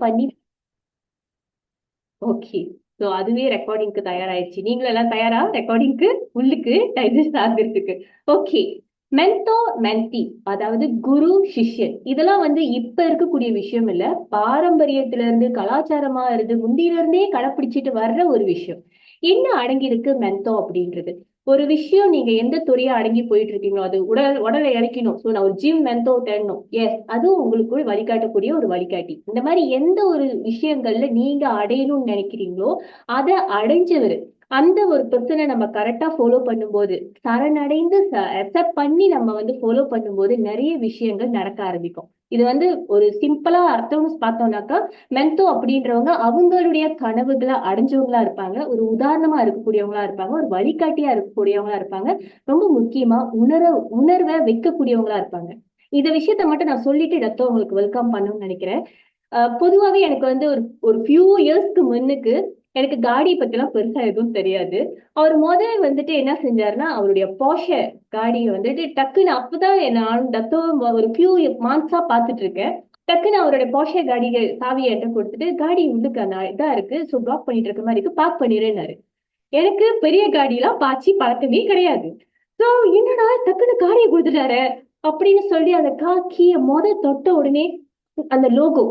பண்ணி okay. So அதுவே ரெக்கார்டிங்க்கு தயாராயிடுச்சு. நீங்களும் எல்லாம் தயாரா? ரெக்கார்டிங்க்கு உள்ளுக்கு டைஜஸ்ட் ஆகுறதுக்கு. ஓகே. மென்டோ, மென்டி அதாவது குரு, சிஷ்யன். இதெல்லாம் வந்து இப்ப இருக்கக்கூடிய விஷயம் இல்ல. பாரம்பரியத்துல இருந்து, கலாச்சாரமா இருந்து, முந்தியில இருந்தே கடைப்பிடிச்சிட்டு வர்ற ஒரு விஷயம். என்ன அடங்கியிருக்கு மென்டோ அப்படின்றது? ஒரு விஷயம் நீங்க எந்த துறையா அடங்கி போயிட்டு இருக்கீங்களோ, அது உடலை இறக்கணும். சோ நான் ஒரு ஜிம் மென்டோ தேடணும். எஸ், அதுவும் உங்களுக்குள் வழிகாட்டக்கூடிய ஒரு வழிகாட்டி. இந்த மாதிரி எந்த ஒரு விஷயங்கள்ல நீங்க அடையணும்னு நினைக்கிறீங்களோ, அதை அடைஞ்சவர் அந்த ஒரு பெர்சனை நம்ம கரெக்டா ஃபாலோ பண்ணும்போது, சரணடைந்து அக்செப்ட் பண்ணி நம்ம வந்து ஃபாலோ பண்ணும்போது நிறைய விஷயங்கள் நடக்க ஆரம்பிக்கும். இது வந்து ஒரு சிம்பிளா அர்த்தம்னு பார்த்தோம்னாக்கா, மென்டோ அப்படின்றவங்க அவங்களுடைய கனவுகளை அடைஞ்சவங்களா இருப்பாங்க. ஒரு உதாரணமா இருக்கக்கூடியவங்களா இருப்பாங்க. ஒரு வழிகாட்டியா இருக்கக்கூடியவங்களா இருப்பாங்க. ரொம்ப முக்கியமா உணர்வை வைக்கக்கூடியவங்களா இருப்பாங்க. இந்த விஷயத்த மட்டும் நான் சொல்லிட்டு இடத்த உங்களுக்கு வெல்கம் பண்ணணும்னு நினைக்கிறேன். பொதுவாவே எனக்கு வந்து ஒரு ஒரு ஃபியூ இயர்ஸ்க்கு முன்னுக்கு எனக்கு காடி பத்திலாம் பெருசா எதுவும் தெரியாது. அவர் முதல்ல வந்துட்டு என்ன செஞ்சாருன்னா, அவருடைய போஷ காடிய வந்துட்டு டக்குன்னு அப்பதான் நான் தத்துவம் ஒரு ஃபியூ மாந்த்ஸா பாத்துட்டு இருக்கேன். டக்குன்னு அவருடைய போஷ காடிக சாவியை என்கிட்ட கொடுத்துட்டு, காடி உள்ளுக்கு அந்த இதா இருக்கு. சோ பிளாக் பண்ணிட்டு இருக்க மாதிரி இருக்கு. பார்க் பண்ணிடுன்னாரு. எனக்கு பெரிய காடிலாம் பாய்ச்சி பழக்கமே கிடையாது. சோ என்னடா டக்குன்னு காடியை கொடுத்துட்டாரு அப்படின்னு சொல்லி அந்த கீய தொட்ட உடனே அந்த லோகோ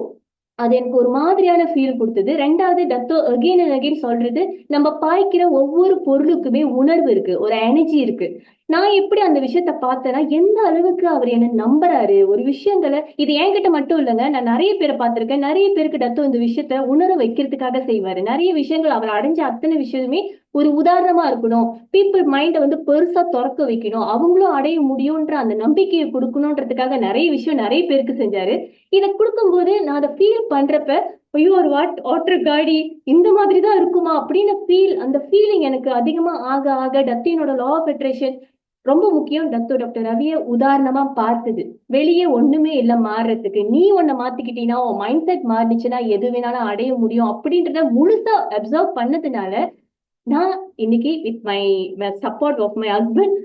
அது எனக்கு ஒரு மாதிரியான ஃபீல் கொடுத்தது. ரெண்டாவது டத்தோ அகெயின் அண்ட் அகெயின் சொல்றது, நம்ம பாய்க்கிற ஒவ்வொரு பொருளுக்குமே உணர்வு இருக்கு, ஒரு எனர்ஜி இருக்கு. நான் எப்படி அந்த விஷயத்த பார்த்தேன்னா, எந்த அளவுக்கு அவர் என்ன நம்புறாரு ஒரு விஷயங்களை. இது என்கிட்ட மட்டும் இல்லைங்க, நான் நிறைய பேரை பார்த்திருக்கேன். நிறைய பேருக்கு டத்தோ இந்த விஷயத்த உணர வைக்கிறதுக்காக செய்வாரு. நிறைய விஷயங்கள் அவர் அடைஞ்ச அத்தனை விஷயமே ஒரு உதாரணமா இருக்கணும். பீப்புள் மைண்டை வந்து பெருசா திறக்க வைக்கணும், அவங்களும் அடைய முடியும்ன்ற அந்த நம்பிக்கையை கொடுக்கணுன்றதுக்காக நிறைய விஷயம் நிறைய பேருக்கு செஞ்சாரு. இதை கொடுக்கும்போது நான் அதை ஃபீல் பண்றப்ப, ஐயோ ஒரு வாட்டர் காடி இந்த மாதிரி தான் இருக்குமா அப்படின்னு அந்த ஃபீலிங் எனக்கு அதிகமா ஆக ஆக டத்தினோட லா ஆஃப் அட்ராக்ஷன் ரொம்ப முக்கியம். டாக்டர் ரவிய உதாரணமா பார்த்தது. வெளியே ஒண்ணுமே இல்ல மாறுறதுக்கு, நீ ஒன்ன மாத்திக்கிட்டீங்கன்னா உன் மைண்ட் செட் மாறிடுச்சுன்னா எது வேணாலும் அடைய முடியும் அப்படின்றத முழுசா அப்சர்வ் பண்ணதுனால நான் இன்னைக்கு with my support of my husband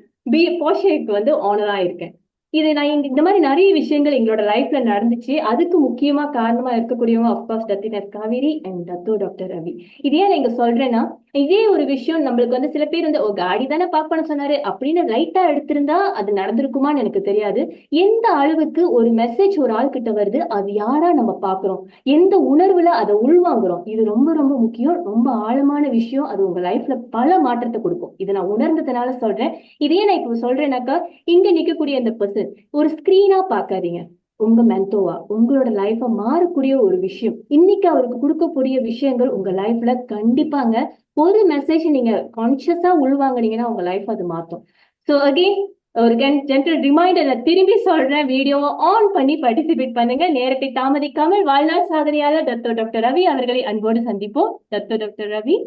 போஷேக்கு வந்து ஆனரா இருக்கேன். இது நான் இந்த மாதிரி நிறைய விஷயங்கள் எங்களோட லைஃப்ல நடந்துச்சு. அதுக்கு முக்கியமா காரணமா இருக்கக்கூடியவங்க அப்கோர்ஸ் டத்தினஸ் Kaveri and Dato doctor Ravi. இது ஏன் நீங்க சொல்றேன்னா, இதே ஒரு விஷயம் நம்மளுக்கு வந்து சில பேர் வந்து காடி தானே பார்க் பண்ண சொன்னாரு அப்படின்னு லைட்டா எடுத்திருந்தா அது நடந்திருக்குமான்னு எனக்கு தெரியாது. எந்த அளவுக்கு ஒரு மெசேஜ் ஒரு ஆள் கிட்ட வருது, அது யாரா நம்ம பாக்குறோம், எந்த உணர்வுல அதை உள்வாங்குறோம், இது ரொம்ப ரொம்ப முக்கியம். ரொம்ப ஆழமான விஷயம். அது உங்க லைஃப்ல பல மாற்றத்தை கொடுக்கும். இதை நான் உணர்ந்ததுனால சொல்றேன். இதே நான் இப்ப சொல்றேன்னாக்கா, இங்க நிக்கக்கூடிய அந்த பர்சன் ஒரு ஸ்கிரீனா பாக்காதீங்க. உங்க மென்டோவா உங்களோட லைஃப மாறக்கூடிய ஒரு விஷயம். இன்னைக்கு அவருக்கு கொடுக்கக்கூடிய விஷயங்கள் உங்க லைஃப்ல கண்டிப்பாங்க ஒரு மெசேஜ் நீங்க கான்சியஸா உள்வாங்கினீங்கன்னா உங்க லைஃப் அது மாத்தும். சோ அகெயின் ஒரு ஜென்டல் ரிமைண்டர் திரும்பி சொல்றேன், வீடியோவை ஆன் பண்ணி பார்ட்டிசிபேட் பண்ணுங்க. நேரத்தை தாமதிக்காமல் வாழ்நாள் சாதனையாளர் டாக்டர் ரவி அவர்களை அன்போடு சந்திப்போம். டாக்டர் ரவி.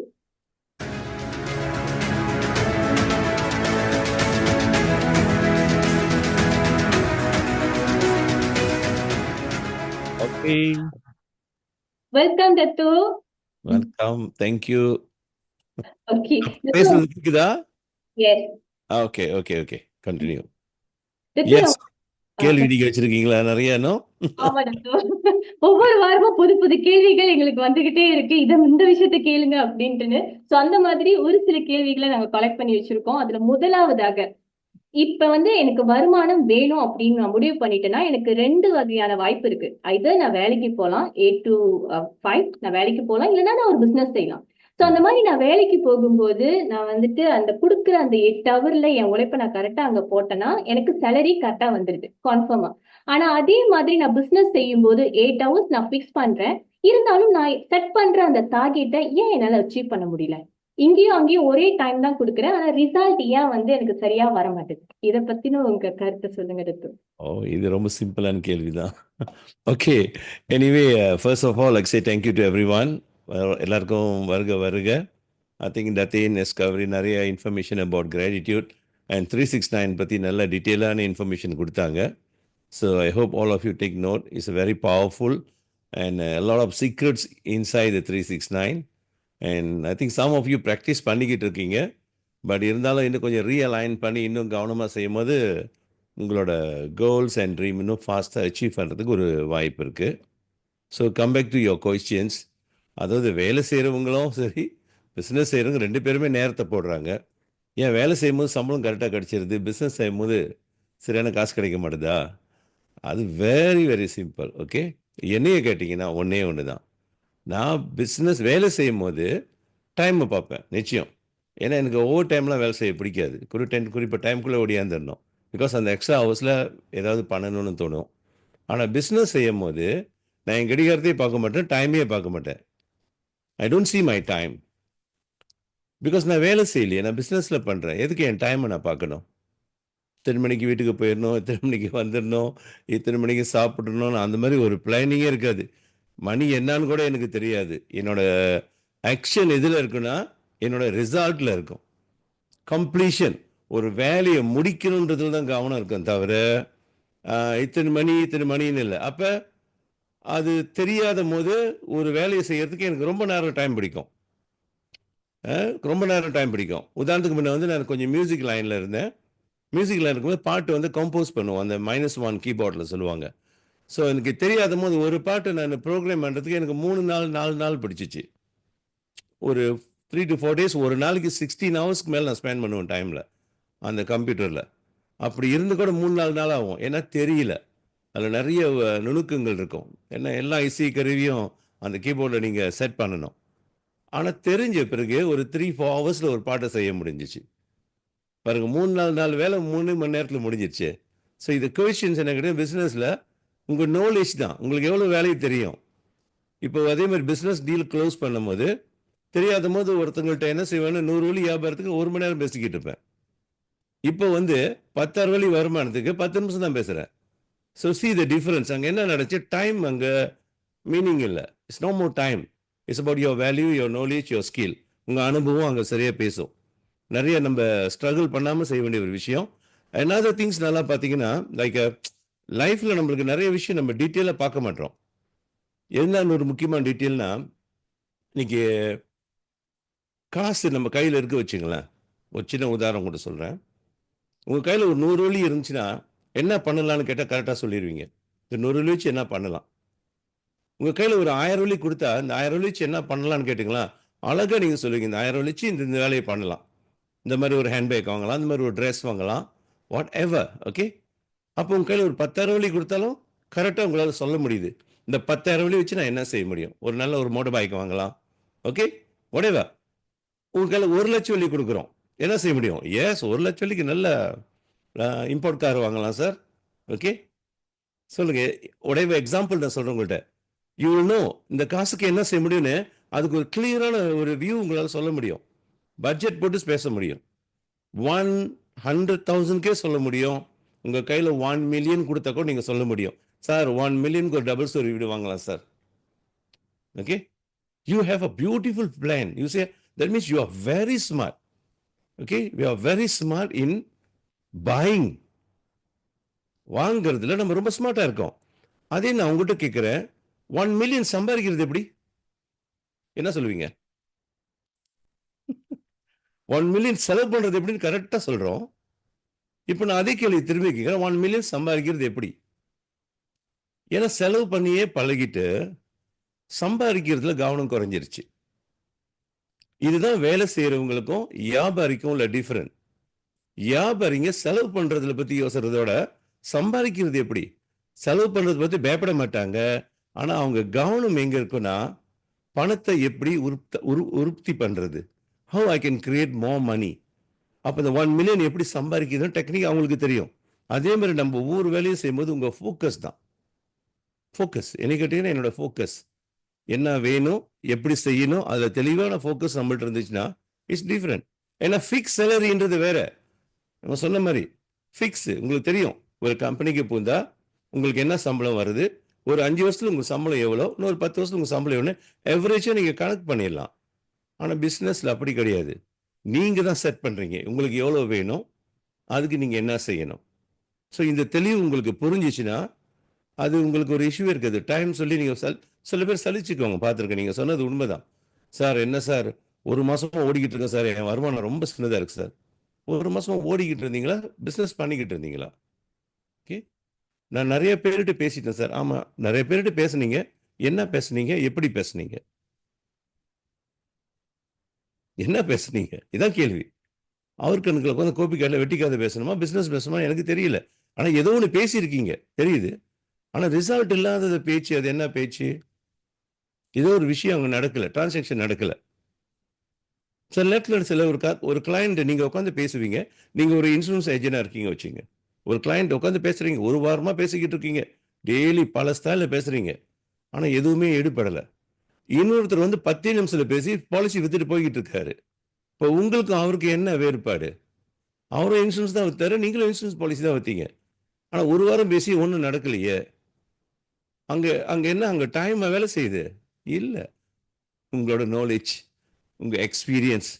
ஓகே, வெல்கம் தத்து. வெல்கம். Thank you. ஓகே பேசுறது கேக்குதா? S okay okay okay, continue. தத்து. எஸ், கேள்வி நீங்க வச்சிருக்கீங்களா நிறைய? நோ. ஆமா டாக்டர். ஒவ்வொரு வாரமும் புது புது கேள்விகள் எங்களுக்கு வந்துகிட்டே இருக்கு. இந்த விஷயத்த கேளுங்க அப்படின்ட்டுன்னு. சோ அந்த மாதிரி ஒரு சில கேள்விகளை நாங்க கலெக்ட் பண்ணி வச்சிருக்கோம். அதுல முதலாவதாக, இப்ப வந்து எனக்கு வருமானம் வேணும் அப்படின்னு நான் முடிவு பண்ணிட்டேன்னா, எனக்கு ரெண்டு வகையான வாய்ப்பு இருக்கு. ஐதர் நான் வேலைக்கு போகலாம், 8 to 5 நான் வேலைக்கு போகலாம், இல்லைன்னா நான் ஒரு பிசினஸ் செய்யலாம். சோ அந்த மாதிரி நான் வேலைக்கு போகும்போது நான் வந்துட்டு அந்த கொடுக்குற அந்த 8 ஹவர்ல என் உழைப்பை நான் கரெக்டா அங்க போட்டேன்னா எனக்கு சேலரி கரெக்டா வந்துருது கன்ஃபார்மா. ஆனா அதே மாதிரி நான் பிசினஸ் செய்யும் போது 8 ஹவர்ஸ் நான் பிக்ஸ் பண்றேன். இருந்தாலும் நான் செட் பண்ற அந்த டார்கெட்டை ஏன் என்னால அச்சீவ் பண்ண முடியல? இங்கேயும் அங்கேயும் ஒரே டைம் தான் கொடுக்குறேன். ஆனா ரிசல்ட் ஏன் வந்து எனக்கு சரியா வர மாட்டேங்குது? இத பத்தின உங்க கருத்தை சொல்லுங்க ரித்து. ஓ, இது ரொம்ப சிம்பிளான கேள்விதான். Okay, anyway, first of all like say thank you to everyone. எல்லாருக்கும் வருக வருக. ஐ திங்க் டத்தேன் எஸ்கவரி நிறைய இன்ஃபர்மேஷன் அபவுட் கிராட்டிடியூட் அண்ட் 369 பற்றி நல்ல டீட்டெயிலான இன்ஃபர்மேஷன் கொடுத்தாங்க. So I hope all of you take note. It's a very powerful and a lot of secrets inside the 369. And I think some of you practice பண்ணிக்கிட்டு இருக்கீங்க. But இருந்தாலும் இன்னும் கொஞ்சம் realign பண்ணி இன்னும் கவனமாக செய்யும் போது உங்களோட கோல்ஸ் அண்ட் ட்ரீம் இன்னும் ஃபாஸ்ட்டாக அச்சீவ் பண்ணுறதுக்கு ஒரு வாய்ப்பு இருக்குது. So come back to your questions. அதாவது வேலை செய்கிறவங்களும் சரி, பிஸ்னஸ் செய்கிறவங்க 2 பேருமே நேரத்தை போடுறாங்க. ஏன் வேலை செய்யும்போது சம்பளம் கரெக்டாக கிடச்சிருது, பிஸ்னஸ் செய்யும்போது சரியான காசு கிடைக்க மாட்டுதா? அது வெரி வெரி சிம்பிள். ஓகே, என்னைய கேட்டிங்கன்னா ஒன்றே ஒன்று தான். நான் பிஸ்னஸ் வேலை செய்யும்போது டைமை பார்ப்பேன் நிச்சயம். ஏன்னா எனக்கு ஓவர் டைம்லாம் வேலை செய்ய பிடிக்காது. குறிப்பிட்ட டைமுக்குள்ளே ஓடியாந்துடணும். பிகாஸ் அந்த எக்ஸ்ட்ரா ஹவர்ஸில் ஏதாவது பண்ணணும்னு தோணும். ஆனால் பிஸ்னஸ் செய்யும்போது நான் என் கடிகாரத்தையே பார்க்க மாட்டேன், டைமையே பார்க்க மாட்டேன். I don't see my time. Because நான் வேலை செய்யலையே, நான் பிஸ்னஸில் பண்ணுறேன். எதுக்கு என் டைமை நான் பார்க்கணும்? இத்தனை மணிக்கு வீட்டுக்கு போயிடணும், இத்தனை மணிக்கு வந்துடணும், இத்தனை மணிக்கு சாப்பிடணும், அந்த மாதிரி ஒரு பிளானிங்கே இருக்காது. மணி என்னன்னு கூட எனக்கு தெரியாது. என்னோட ஆக்ஷன் எதில் இருக்குன்னா என்னோட ரிசல்ட்டில் இருக்கும். கம்ப்ளீஷன், ஒரு வேலையை முடிக்கணுன்றதுல தான் கவனம் இருக்கும் தவிர இத்தனை மணின்னு இல்லை. அப்போ அது தெரியாத போது ஒரு வேலையை செய்யறதுக்கு எனக்கு ரொம்ப நேரம் டைம் பிடிக்கும். ரொம்ப நேரம் டைம் பிடிக்கும். உதாரணத்துக்கு முன்ன வந்து நான் கொஞ்சம் மியூசிக் லைனில் இருந்தேன். மியூசிக் லைன் இருக்கும்போது பாட்டு வந்து கம்போஸ் பண்ணுவோம், அந்த -1 கீபோர்டில் சொல்லுவாங்க. ஸோ எனக்கு தெரியாத போது ஒரு பாட்டு நான் ப்ரோக்ராம் பண்ணுறதுக்கு எனக்கு 3 நாள் 4 நாள் பிடிச்சிச்சு. ஒரு 3 to 4 டேஸ், ஒரு நாளைக்கு 16 ஹவர்ஸ்க்கு மேலே நான் ஸ்பெண்ட் பண்ணுவேன் டைமில் அந்த கம்ப்யூட்டரில். அப்படி இருந்து கூட 3-4 நாள் ஆகும். ஏன்னா தெரியல, அதில் நிறைய நுணுக்கங்கள் இருக்கும். ஏன்னா எல்லா இசை கருவியும் அந்த கீபோர்டில் நீங்கள் செட் பண்ணணும். ஆனால் தெரிஞ்ச பிறகு ஒரு 3-4 ஹவர்ஸில் ஒரு பாட்டை செய்ய முடிஞ்சிச்சு. பாருங்க, 3-4 நாள் வேலை 3 மணி நேரத்தில் முடிஞ்சிருச்சு. ஸோ இது கொஷின்ஸ் என்ன கிடையாது, பிஸ்னஸில் உங்கள் நாலேஜ் தான், உங்களுக்கு எவ்வளோ வேலையை தெரியும். இப்போ அதே மாதிரி பிஸ்னஸ் டீல் க்ளோஸ் பண்ணும்போது தெரியாத போது ஒருத்தங்கள்ட்ட என்ன செய்வேன்னு 100 வழி வியாபாரத்துக்கு 1 மணி நேரம் பேசிக்கிட்டு இருப்பேன். இப்போ வந்து 10 வழி வருமானத்துக்கு 10 நிமிஷம் தான் பேசுகிறேன். So see the difference. அங்கே என்ன நடந்துச்சு, டைம் அங்கே மீனிங் இல்லை. It's no more time. It's about your value, your knowledge, your skill. உங்கள் அனுபவம் அங்கே சரியாக பேசும். நிறைய நம்ம ஸ்ட்ரகிள் பண்ணாமல் செய்ய வேண்டிய ஒரு விஷயம். another திங்ஸ் நல்லா பார்த்தீங்கன்னா, லைக் லைஃப்பில் நம்மளுக்கு நிறைய விஷயம் நம்ம டீட்டெயிலாக பார்க்க மாட்டோம். என்னன்னு ஒரு முக்கியமான டீட்டெயில்னா, இன்னைக்கு காசு நம்ம கையில் இருக்க வச்சுங்களேன். ஒரு சின்ன உதாரணம் கூட சொல்கிறேன். உங்கள் கையில் ஒரு 100 வழி இருந்துச்சுன்னா என்ன பண்ணலான்னு கேட்டால் கரெக்டாக சொல்லிடுவீங்க. இந்த 100 வழி வச்சு என்ன பண்ணலாம். உங்கள் கையில் ஒரு 1000 வழி கொடுத்தா இந்த 1000 வழி வச்சு என்ன பண்ணலான்னு கேட்டிங்களா, அழகாக நீங்கள் சொல்லுவீங்க, இந்த 1000 வழி வச்சு இந்த வேலையை பண்ணலாம். இந்த மாதிரி ஒரு ஹேண்ட்பேக் வாங்கலாம், இந்த மாதிரி ஒரு ட்ரெஸ் வாங்கலாம், வாட் எவர். ஓகே, அப்போ உங்கள் கையில் ஒரு 10,000 வழி கொடுத்தாலும் கரெக்டாக உங்களால் சொல்ல முடியுது, இந்த 10,000 வழி வச்சு நான் என்ன செய்ய முடியும். ஒரு நல்ல ஒரு மோட்டர் பைக் வாங்கலாம். Okay, what ever. உங்கள் கையில் 1,00,000 வழி கொடுக்குறோம், என்ன செய்ய முடியும். எஸ், 1,00,000 வழிக்கு நல்ல இம்போர்ட் கார் வாங்கலாம் சார். ஓகே, சொல்லுங்கள், உடைய எக்ஸாம்பிள் நான் சொல்கிறேன் உங்கள்கிட்ட. யூ வில் நோ இந்த காசுக்கு என்ன செய்ய முடியும்னு. அதுக்கு ஒரு கிளியரான ஒரு வியூ உங்களால் சொல்ல முடியும். பட்ஜெட் போட்டு பேச முடியும். 100,000க்கே சொல்ல முடியும். உங்கள் கையில் 1 மில்லியன் கொடுத்தா கூட நீங்கள் சொல்ல முடியும், சார் 1 மில்லியனுக்கு ஒரு டபுள் ஸ்டோரி வீடு வாங்கலாம் sir. Okay, you have a beautiful plan. You say that means you are very smart. Okay, you are very smart in buying. வாங்கிறதுல நம்ம ரொம்ப ஸ்மார்ட்டாக இருக்கோம். அதே நான் உங்ககிட்ட கேட்குறேன், 1 மில்லியன் சம்பாதிக்கிறது எப்படி, என்ன சொல்லுவீங்க? 1 மில்லியன் செலவு பண்ணுறது எப்படின்னு கரெக்டாக சொல்கிறோம். இப்போ நான் அதே கேள்வி திரும்பி கேட்குறேன், 1 மில்லியன் சம்பாதிக்கிறது எப்படி? ஏன்னா செலவு பண்ணியே பழகிட்டு சம்பாதிக்கிறதுல கவனம் குறைஞ்சிருச்சு. இதுதான் வேலை செய்கிறவங்களுக்கும் வியாபாரிக்கும் உள்ள டிஃபரண்ட். வியாபாரிங்க செலவு பண்ணுறதுல பற்றி யோசிக்கிறதோட சம்பாதிக்கிறது எப்படி, செலவு பண்ணுறதை பற்றி பயப்பட மாட்டாங்க. ஆனால் அவங்க கவனம் எங்கே இருக்குன்னா, பணத்தை எப்படி உற்பத்தி பண்ணுறது, how I can create more money. அப்போ இந்த 1 மில்லியன் எப்படி சம்பாதிக்கிறதுன்னு டெக்னிக் அவங்களுக்கு தெரியும். அதே மாதிரி நம்ம ஒவ்வொரு வேலையும் செய்யும்போது உங்கள் ஃபோக்கஸ் தான். ஃபோக்கஸ் என்ன கேட்டீங்கன்னா, என்னோட ஃபோக்கஸ் என்ன வேணும், எப்படி செய்யணும், அதில் தெளிவான ஃபோக்கஸ் நம்மள்ட்ட இருந்துச்சுன்னா இட்ஸ் டிஃப்ரெண்ட். ஏன்னா ஃபிக்ஸ் சேலரின்றது வேற. நம்ம சொன்ன மாதிரி ஃபிக்ஸ் உங்களுக்கு தெரியும். ஒரு கம்பெனிக்கு போந்தா உங்களுக்கு என்ன சம்பளம் வருது, ஒரு 5 வருஷத்துல உங்கள் சம்பளம் எவ்வளோ, இன்னொரு 10 வருஷத்துல உங்கள் சம்பளம் எவ்வளோ, எவரேஜாக நீங்கள் கணக்கு பண்ணிடலாம். ஆனால் பிஸ்னஸில் அப்படி கிடையாது. நீங்கள் தான் செட் பண்ணுறீங்க உங்களுக்கு எவ்வளோ வேணும், அதுக்கு நீங்கள் என்ன செய்யணும். ஸோ இந்த தெளிவு உங்களுக்கு புரிஞ்சிச்சுன்னா அது உங்களுக்கு ஒரு இஷ்யூ இருக்குது. டைம் சொல்லி நீங்கள் சில பேர் சலிச்சுக்கோங்க, பார்த்துருக்கேன். நீங்கள் சொன்னது உண்மைதான் சார். என்ன சார், ஒரு மாதமாக ஓடிக்கிட்டு இருக்கேன் சார், என் வருமானம் ரொம்ப சின்னதாக இருக்குது சார். ஒரு மாதமாக ஓடிக்கிட்டு இருந்தீங்களா, பிஸ்னஸ் பண்ணிக்கிட்டு இருந்தீங்களா? ஓகே, நான் நிறைய பேர்கிட்ட பேசிட்டேன் சார். ஆமாம், நிறைய பேர்கிட்ட பேசுனீங்க, என்ன பேசுனீங்க, எப்படி பேசுனீங்க, என்ன பேசுனீங்க, இதான் கேள்வி. அவர் கணக்கில் உட்காந்து கோபிக்காரில் வெட்டிக்காத பேசணுமா, பிஸ்னஸ் பேசணுமா எனக்கு தெரியல. ஆனால் ஏதோ ஒன்று பேசியிருக்கீங்க தெரியுது. ஆனால் ரிசல்ட் இல்லாதது பேச்சு, அது என்ன பேச்சு? ஏதோ ஒரு விஷயம் அங்கே நடக்கல, டிரான்சாக்ஷன் நடக்கல. சில நேரத்தில் சில ஒரு கிளைண்ட் நீங்கள் உட்காந்து பேசுவீங்க. நீங்கள் ஒரு இன்சூரன்ஸ் ஏஜென்டாக இருக்கீங்க வச்சுங்க. ஒரு கிளைண்ட் உட்காந்து பேசுகிறீங்க, ஒரு வாரமாக பேசிக்கிட்டு இருக்கீங்க, டெய்லி பல ஸ்டைலில் பேசுகிறீங்க, ஆனால் எதுவுமே எடுபடலை. இன்னொருத்தர் வந்து 10 நிமிஷத்தில் பேசி பாலிசி வித்துட்டு போய்கிட்டு இருக்காரு. இப்போ உங்களுக்கும் அவருக்கு என்ன வேறுபாடு? அவரும் இன்சூரன்ஸ் தான் வித்தாரு, நீங்களும் இன்சூரன்ஸ் பாலிசி தான் வித்தீங்க. ஆனால் ஒரு வாரம் பேசி ஒன்றும் நடக்கலையே. அங்கே அங்கே என்ன, அங்கே டைம் வேலை செய்யுது இல்லை. உங்களோட நாலேஜ், உங்கள் எக்ஸ்பீரியன்ஸ்,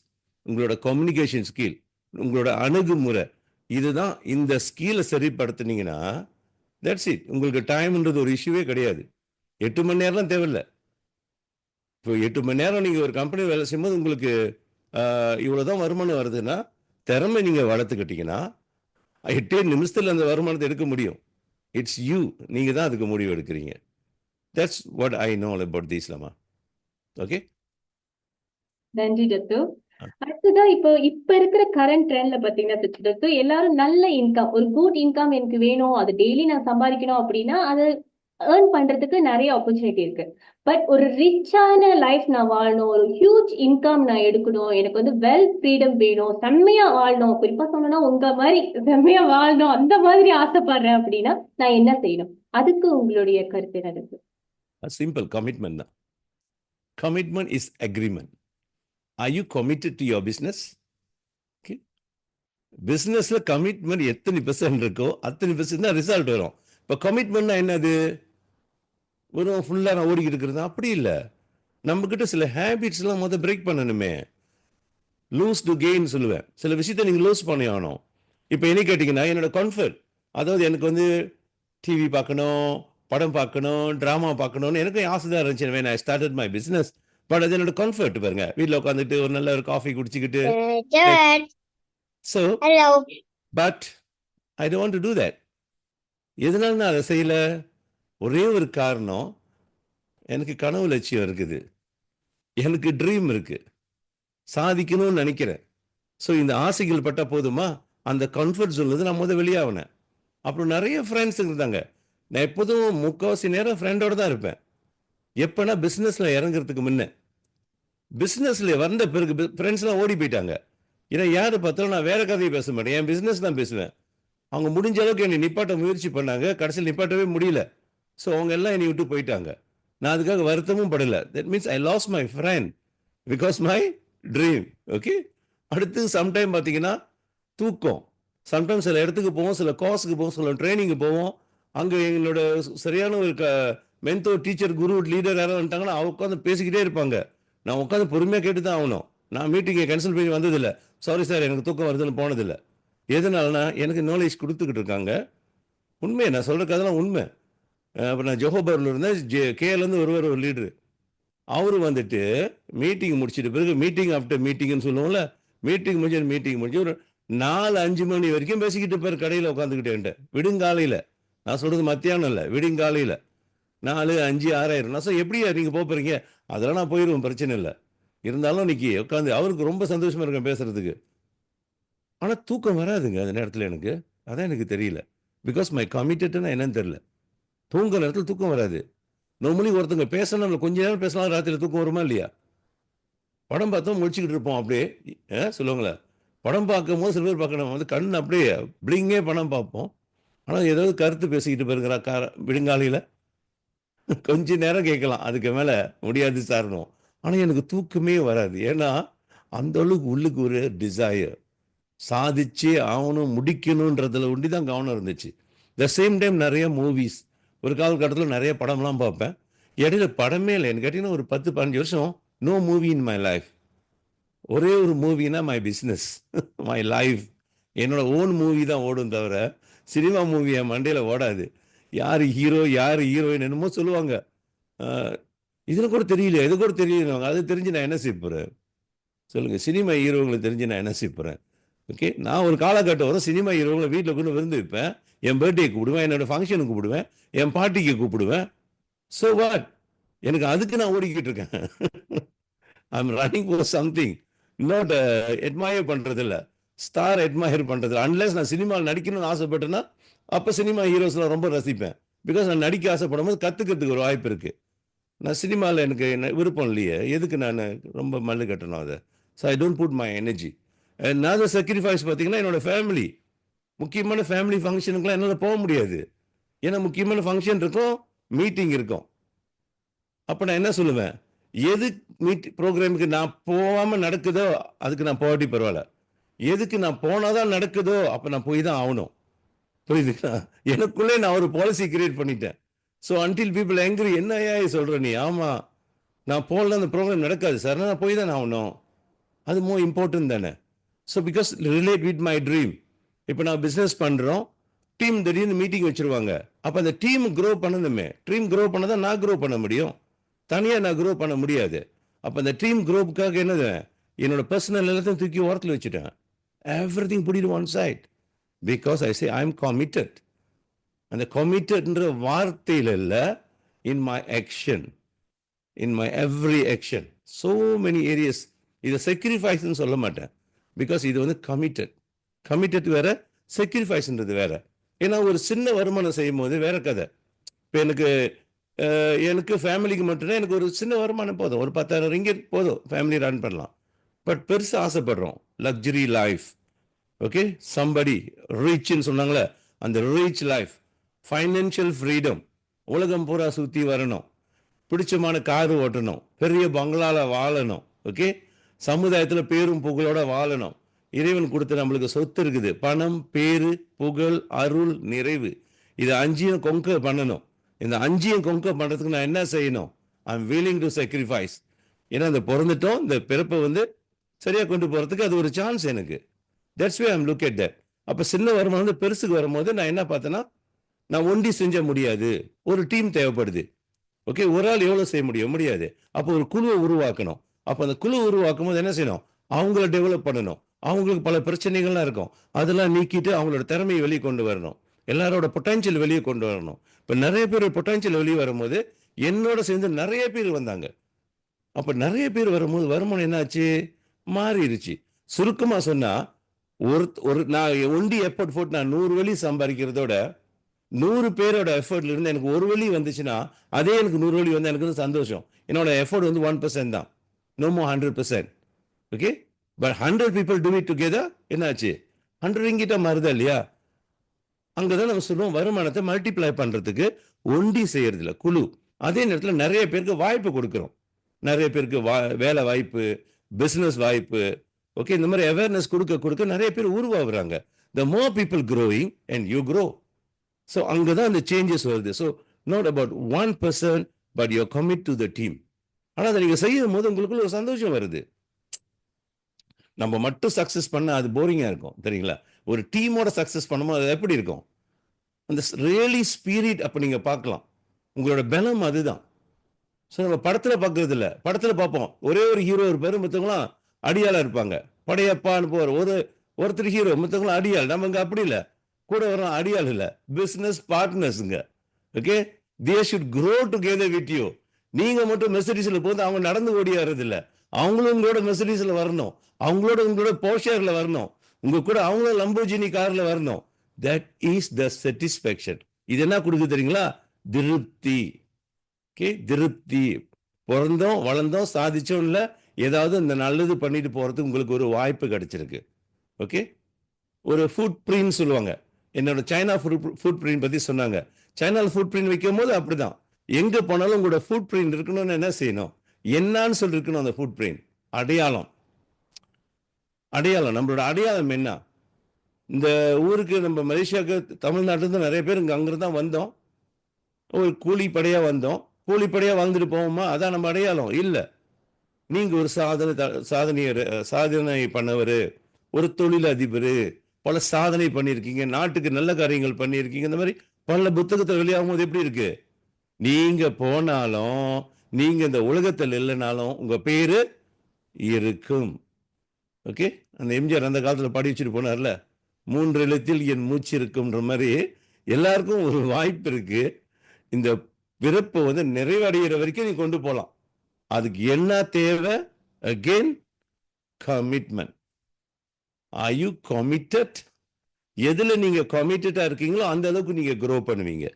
உங்களோட கம்யூனிகேஷன் ஸ்கில், உங்களோட அணுகுமுறை, இதுதான். இந்த ஸ்கில்லை சரிப்படுத்தினீங்கன்னா தட்ஸ் இட். உங்களுக்கு டைம்ன்றது ஒரு இஷ்யூவே கிடையாது. 8 மணி நேரம்லாம் தேவையில்லை. இப்போ 8 மணி நேரம் நீங்கள் ஒரு கம்பெனி வேலை செய்யும்போது உங்களுக்கு இவ்வளோதான் வருமானம் வருதுன்னா, திறமை நீங்கள் வளர்த்துக்கிட்டீங்கன்னா 8 நிமிஷத்தில் அந்த வருமானத்தை எடுக்க முடியும். இட்ஸ் யூ, நீங்கள் தான் அதுக்கு முடிவு எடுக்கிறீங்க. That's what I know about this லமா. ஓகே, நன்றி தத்து. அடுத்ததா இப்ப இருக்கிற கரண்ட் ட்ரெண்ட்ல பாத்தீங்கன்னா தத்து, எல்லாரும் நல்ல இன்கம், ஒரு குட் இன்கம் எனக்கு வேணும், அது டெய்லி நான் சம்பாதிக்கணும் அப்படின்னா அது ஏர்ன் பண்றதுக்கு நிறைய ஆப்பர்ச்சுனிட்டி இருக்கு. பட் ஒரு ரிச்சான லைஃப் நான் வாழணும், ஒரு ஹியூஜ் இன்கம் நான் எடுக்கணும், எனக்கு வந்து வெல் ஃப்ரீடம் வேணும், செம்மையா வாழணும், குறிப்பா சொல்லணும்னா உங்க மாதிரி செம்மையா வாழணும், அந்த மாதிரி ஆசைப்படுறேன் அப்படின்னா நான் என்ன செய்யணும்? அதுக்கு உங்களுடைய கருத்து என்ன இருக்கு? சிம்பிள். கமிட்மெண்ட் தான். Commitment is agreement. Are you committed to your business? Okay, பிஸ்னஸ்ல கமிட்மெண்ட் எத்தனை பெர்சன்ட் இருக்கோ அத்தனை பெர்சன்ட் தான் ரிசல்ட் வரும். இப்போ கமிட்மெண்ட்னா என்னது? வெறும் ஃபுல்லாக நான் ஓடிக்கிட்டு இருக்கிறது அப்படி இல்லை. நம்மக்கிட்ட சில ஹேபிட்ஸ்லாம் முதல் பிரேக் பண்ணணுமே. லூஸ் டு கெயின் சொல்லுவேன். சில விஷயத்தை நீங்கள் லூஸ் பண்ணி ஆகணும். இப்போ என்ன கேட்டிங்கன்னா, என்னோட கம்ஃபர்ட், அதாவது எனக்கு வந்து டிவி பார்க்கணும், படம் பார்க்கணும், ட்ராமா பார்க்கணும்னு எனக்கு ஆசை தான் இருந்துச்சு. when I started my business. But அது என்னோட கம்ஃபர்ட் பாருங்க. வீட்டில் உட்காந்துட்டு ஒரு நல்ல ஒரு காஃபி குடிச்சிக்கிட்டு. So Hello. But I don't want to do that. எதனால நான் அதை செய்யலை? ஒரே ஒரு காரணம், எனக்கு கனவு லட்சியம் இருக்குது, எனக்கு ட்ரீம் இருக்கு, சாதிக்கணும்னு நினைக்கிறேன். ஸோ இந்த ஆசைகள் பட்டா போதுமா? அந்த கம்ஃபர்ட் சொல்லுது நான் முதல் வெளியாகினேன். அப்புறம் நிறைய ஃப்ரெண்ட்ஸ் இருந்தாங்க. நான் எப்போதும் முக்கால்வாசி நேரம் ஃப்ரெண்டோட தான் இருப்பேன். எப்போனா பிஸ்னஸில் இறங்குறதுக்கு முன்ன. பிஸ்னஸில் வந்த பிறகு ஃப்ரெண்ட்ஸ்லாம் ஓடி போயிட்டாங்க. ஏன்னா யார் பார்த்தாலும் நான் வேற கதையை பேச மாட்டேன், என் பிஸ்னஸ் தான் பேசுவேன். அவங்க முடிஞ்ச அளவுக்கு என்னை நிப்பாட்ட முயற்சி பண்ணாங்க, கடைசியில் நிப்பாட்டவே முடியல. ஸோ அவங்க எல்லாம் என்னை விட்டு போயிட்டாங்க. நான் அதுக்காக வருத்தமும் படலை. That means I lost my friend because my dream. Okay, அடுத்து சம்டைம் பார்த்தீங்கன்னா தூக்கம். சம்டைம்ஸ் சில இடத்துக்கு போவோம், சில கோர்ஸுக்கு போவோம், சில ட்ரைனிங்கு போவோம். அங்கே எங்களோட சரியான ஒரு மென்டோர், டீச்சர், குரு, லீடர் யாராவது வந்துட்டாங்கன்னா அவங்க உட்காந்து பேசிக்கிட்டே இருப்பாங்க. நான் உட்காந்து பொறுமையாக கேட்டு தான் ஆகணும். நான் மீட்டிங்கை கேன்சல் பண்ணி வந்ததில்லை. சாரி சார் எனக்கு தூக்கம் வருதுன்னு போனதில்லை. எதனாலனா எனக்கு நாலேஜ் கொடுத்துக்கிட்டு இருக்காங்க. உண்மை, நான் சொல்கிற கதெல்லாம் உண்மை. அப்போ நான் ஜோஹோபரில் இருந்தேன். கேலேருந்து ஒரு லீடரு, அவரு வந்துட்டு மீட்டிங் முடிச்சிட்டு பிறகு மீட்டிங் ஆஃப்டர் மீட்டிங்னு சொல்லுவோம்ல, மீட்டிங் முடிஞ்சு ஒரு 4-5 மணி வரைக்கும் பேசிக்கிட்டு இருப்பார் கடையில் உட்காந்துக்கிட்டேன்ட்டு. விடுங்காலையில், நான் சொல்கிறது மத்தியானம் இல்லை, விடுங்காலையில் 4, 5, 6 ஆயிரும். நான் எப்படியா நீங்கள் போகிறீங்க? அதெல்லாம் நான் போயிடுவேன், பிரச்சனை இல்லை. இருந்தாலும் இன்னைக்கு உட்காந்து அவருக்கு ரொம்ப சந்தோஷமாக இருக்கேன் பேசுகிறதுக்கு. ஆனால் தூக்கம் வராதுங்க அந்த நேரத்தில் எனக்கு. அதான் எனக்கு தெரியல. பிகாஸ் மை கமிட்டட்னா என்னன்னு தெரியல. தூங்குற நேரத்தில் தூக்கம் வராது. நார்மலி ஒருத்தங்க பேசணும், கொஞ்ச நேரம் பேசலாம், ராத்திரியில் தூக்கம் வருமா இல்லையா? படம் பார்த்தோம் முழிச்சுக்கிட்டு இருப்போம் அப்படியே. சொல்லுவாங்களே, படம் பார்க்கும் போது சில பேர் பார்க்கணும் வந்து கண் அப்படியே பிளிங்கே படம் பார்ப்போம். ஆனால் ஏதாவது கருத்து பேசிக்கிட்டு போயிருக்கிறா விடுங்காலையில் கொஞ்ச நேரம் கேட்கலாம், அதுக்கு மேலே முடியாது சாரணும். ஆனால் எனக்கு தூக்கமே வராது. ஏன்னா அந்த அளவுக்கு உள்ளுக்கு ஒரு டிசையர், சாதிச்சே ஆகணும், முடிக்கணுன்றதுல ஒண்டி தான் கவனம் இருந்துச்சு. த சேம் டைம் நிறைய மூவிஸ், ஒரு காலகட்டத்தில் நிறைய படம்லாம் பார்ப்பேன். இடையில படமே இல்லை. எனக்கு கேட்டிங்கன்னா ஒரு 10-15 வருஷம் no movie in my life. ஒரே ஒரு மூவினா மை பிஸ்னஸ், மை லைஃப். என்னோட ஓன் மூவி தான் ஓடும் தவிர சினிமா மூவி என் மண்டையில் ஓடாது. யார் ஹீரோ யார் ஹீரோயின் என்னமோ சொல்லுவாங்க. இதில் கூட தெரியல, எது கூட தெரியல. அது தெரிஞ்சு நான் என்ன செய்ய போகிறேன் சொல்லுங்கள்? சினிமா ஹீரோங்களை தெரிஞ்சு நான் என்ன செய்ய போகிறேன்? ஓகே, நான் ஒரு காலகட்டம் வரும் சினிமா ஹீரோங்களை வீட்டில் கொண்டு விருந்து வைப்பேன், என் பர்த்டே கூப்பிடுவேன், என்னோட ஃபங்க்ஷனுக்கு கூப்பிடுவேன், என் பார்ட்டிக்கு கூப்பிடுவேன். So what? எனக்கு அதுக்கு நான் ஓடிக்கிட்டு இருக்கேன். I'm running for something, not Hetmyer பண்றது இல்ல, ஸ்டார் எட்மயர் பண்றது. அன்லெஸ் நான் சினிமாவில் நடிக்கணும்னு ஆசைப்பட்டேன்னா அப்போ சினிமா ஹீரோஸ்லாம் ரொம்ப ரசிப்பேன். பிகாஸ் நான் நடிக்க ஆசைப்படும் போது கற்றுக்கிறதுக்கு ஒரு வாய்ப்பு இருக்கு. நான் சினிமாவில் எனக்கு விருப்பம் இல்லையே, எதுக்கு நான் ரொம்ப மல்லு கட்டணும் அதை? So I don't put my energy. நான் சாக்ரிஃபைஸ் பார்த்தீங்கன்னா என்னோட ஃபேமிலி, முக்கியமான ஃபேமிலி ஃபங்க்ஷனுக்குலாம் என்னால் போக முடியாது. ஏன்னா முக்கியமான ஃபங்க்ஷன் இருக்கும், மீட்டிங் இருக்கும். அப்போ நான் என்ன சொல்லுவேன், எது ப்ரோக்ராமுக்கு நான் போகாமல் நடக்குதோ அதுக்கு நான் போகாட்டி பரவாயில்ல, எதுக்கு நான் போனாதான் நடக்குதோ அப்போ நான் போய் தான் ஆகணும். புரியுதுங்களா? எனக்குள்ளே நான் ஒரு பாலிசி கிரியேட் பண்ணிட்டேன். ஸோ அன்டில் பீப்புள் எங்கிரி, என்ன ஐயா சொல்கிற நீ? ஆமாம், நான் போகல அந்த ப்ரோக்ராம் நடக்காது சார், நான் போய் தான் ஆகணும். அது மோர் இம்பார்ட்டன்ட் தானே. So because relate with my dream. இப்போ நான் பிஸ்னஸ் பண்ணுறோம், டீம் திடீர்னு மீட்டிங் வச்சுருவாங்க. அப்போ அந்த டீம் க்ரோ பண்ணணுமே, டீம் க்ரோ பண்ண தான் நான் க்ரோ பண்ண முடியும், தனியாக நான் க்ரோ பண்ண முடியாது. அப்போ அந்த டீம் க்ரோப்புக்காக என்னது, என்னோட பர்சனல் எல்லாத்தையும் தூக்கி ஓரத்தில் வச்சுட்டேன். Everything put it one side, because I say I am committed. அந்த கமிட்டட்ன்ற வார்த்தையில் இல்லை, in my action, in my every action, so many areas. இதை sacrifice-ன்னு சொல்ல மாட்டேன், பிகாஸ் இது வந்து கமிட்டட். கமிட்டட் வேற, sacrifice-ன்றது வேற. ஏன்னா ஒரு சின்ன வருமானம் செய்யும் போது வேற கதை. இப்போ எனக்கு ஃபேமிலிக்கு மட்டும்தான் எனக்கு ஒரு சின்ன வருமானம் போதும், ஒரு 10,000 ரிங்கிட் போதும், ஃபேமிலி ரன் பண்ணலாம். பட் பெருசாக ஆசைப்படுறோம், லக்ஸரி லைஃப். ஓகே, சம்படி ரிச்னு சொன்னாங்களே, அந்த ரிச் லைஃப், ஃபைனான்ஷியல் ஃப்ரீடம், உலகம் பூரா சுற்றி வரணும், பிடிச்சமான கார் ஓட்டணும், பெரிய பங்களாவில் வாழணும். ஓகே, சமுதாயத்தில் பேரும் புகழோட வாழணும். இறைவன் கொடுத்த நம்மளுக்கு சொத்து இருக்குது, பணம், பேரு, புகழ், அருள், நிறைவு. இது 5 கொங்க பண்ணணும். இந்த 5 கொங்க பண்ணுறதுக்கு நான் என்ன செய்யணும்? I am willing to sacrifice. ஏன்னா இந்த பிறந்துட்டோம், இந்த பிறப்பை வந்து சரியாக கொண்டு போகிறதுக்கு அது ஒரு சான்ஸ் எனக்கு. That's way I'm look at that. அப்போ சின்ன வருமானம் வந்து பெருசுக்கு வரும்போது நான் என்ன பார்த்தேன்னா, நான் ஒண்டி செஞ்ச முடியாது, ஒரு டீம் தேவைப்படுது. ஓகே, ஒரு ஆள் எவ்வளோ செய்ய முடியாது. அப்போ ஒரு குழுவை உருவாக்கணும். அப்போ அந்த குழு உருவாக்கும் போது என்ன செய்யணும்? அவங்கள டெவலப் பண்ணணும். அவங்களுக்கு பல பிரச்சனைகள்லாம் இருக்கும், அதெல்லாம் நீக்கிட்டு அவங்களோட திறமையை வெளியே கொண்டு வரணும், எல்லாரோட பொட்டன்ஷியல் வெளியே கொண்டு வரணும். இப்போ நிறைய பேர் பொட்டன்ஷியல் வெளியே வரும்போது என்னோட சேர்ந்து நிறைய பேர் வந்தாங்க. அப்போ நிறைய பேர் வரும்போது வருமானம் என்னாச்சு? மாறிடுச்சு. சுருக்கமாக சொன்னால், நான் ஒண்டி எஃபர்ட் போட்டு நான் 100 வழி சம்பாதிக்கிறதோட 100 பேரோட எஃபர்ட்ல இருந்து எனக்கு ஒரு வழி வந்துச்சுன்னா, அதே எனக்கு 100 வழி வந்து எனக்கு சந்தோஷம். என்னோட எஃபர்ட் வந்து 1% தான், no more 100%. Okay, but 100 people do it together, என்னாச்சு? 100 ரிங்கிட்டா மாறுதா இல்லையா? அங்கதான் நம்ம சொல்லுவோம், வருமானத்தை மல்டிப்ளை பண்றதுக்கு ஒண்டி செய்யறதுல குழு. அதே நேரத்தில் நிறைய பேருக்கு வாய்ப்பு கொடுக்குறோம், நிறைய பேருக்கு வேலை வாய்ப்பு, பிசினஸ் வாய்ப்பு. ஓகே, இந்த மாதிரி அவேர்னஸ் கொடுக்க நிறைய பேர் உருவாகுறாங்க. the more people growing and you grow. So அங்கே தான் அந்த சேஞ்சஸ் வருது. So not about 1%, but you commit to the team. ஆனால் அதை நீங்கள் செய்யும் போது உங்களுக்குள்ள ஒரு சந்தோஷம் வருது. நம்ம மட்டும் சக்ஸஸ் பண்ணால் அது போரிங்காக இருக்கும், தெரியுங்களா? ஒரு டீமோட சக்ஸஸ் பண்ணும்போது அது எப்படி இருக்கும்? அந்த ரியலி ஸ்பிரிட் அப்போ நீங்கள் பார்க்கலாம். உங்களோட பலம் அதுதான். ஸோ நம்ம படத்தில் பார்க்கறது இல்லை, படத்தில் பார்ப்போம் ஒரே ஒரு ஹீரோ இருப்பார், மற்றவங்களாம் அடியாளாக இருப்பாங்க. படையப்பான்னு போகிற ஒருத்தர் ஹீரோ, மற்றவங்களாம் அடியாள். நம்ம இங்கே அப்படி இல்லை, கூட வர அடியாள் இல்லை, பிசினஸ் பார்ட்னர்ஸுங்க. Okay, they should grow together with you. நீங்க மட்டும் மெர்சிடிஸ்ல போது அவங்க நடந்து ஓடியாறது இல்லை, அவங்களும் உங்களோட மெர்சிடிஸ்ல வரணும், உங்களோட போர்ஷேர்ல வரணும், உங்க கூட அவங்களும் லம்போர்கினி கார்ல வரணும். That is the satisfaction. இது என்ன கொடுக்குது தெரியுங்களா? திருப்தி. ஓகே, திருப்தி. பிறந்தோம், வளர்ந்தோம், சாதிச்சோம் இல்லை, ஏதாவது இந்த நல்லது பண்ணிட்டு போறதுக்கு உங்களுக்கு ஒரு வாய்ப்பு கிடைச்சிருக்கு. ஓகே, ஒரு ஃபுட் பிரிண்ட் சொல்லுவாங்க. என்னோட சைனா ஃபுட் பிரிண்ட் பத்தி சொன்னாங்க. சைனால ஃபுட் பிரிண்ட் வைக்கும் போது அப்படிதான், எங்க போனாலும் உங்களோட ஃபுட் பிரிண்ட் இருக்கணும்னு என்ன செய்யணும்? என்னன்னு சொல்லி இருக்கணும் அந்த ஃபுட் பிரிண்ட். அடையாளம். அடையாளம், நம்மளோட அடையாளம் என்ன? இந்த ஊருக்கு, நம்ம மலேசியாவுக்கு தமிழ்நாட்டிலிருந்து நிறைய பேர் அங்கிருந்து தான் வந்தோம், ஒரு கூலிப்படையா வந்தோம். கூலிப்படையா வாழ்ந்துட்டு போவோமா? அதான் நம்ம அடையாளம் இல்லை. நீங்க ஒரு சாதனை பண்ணவர், ஒரு தொழில் அதிபர், பல சாதனை பண்ணியிருக்கீங்க, நாட்டுக்கு நல்ல காரியங்கள் பண்ணியிருக்கீங்க, இந்த மாதிரி பல புத்தகத்தை வெளியாகும் போது எப்படி இருக்கு? நீங்க போனாலும், நீங்க இந்த உலகத்தில் இல்லைனாலும் உங்க பேரு இருக்கும். ஓகே, அந்த எம்ஜிஆர் அந்த காலத்துல பாடி வச்சுட்டு போனார்ல, 3 எழுத்தில் என் மூச்சு இருக்கும்ன்ற மாதிரி எல்லாருக்கும் ஒரு வாய்ப்பு இருக்கு. இந்த பிறப்பு வந்து நிறைவடைகிற வரைக்கும் நீ கொண்டு போகலாம். அதுக்கு என்ன தேவை? Again commitment. R you committed? எதுல நீங்க கமிட்டடா இருக்கீங்களோ அந்த அளவுக்கு நீங்க க்ரோ பண்ணுவீங்க.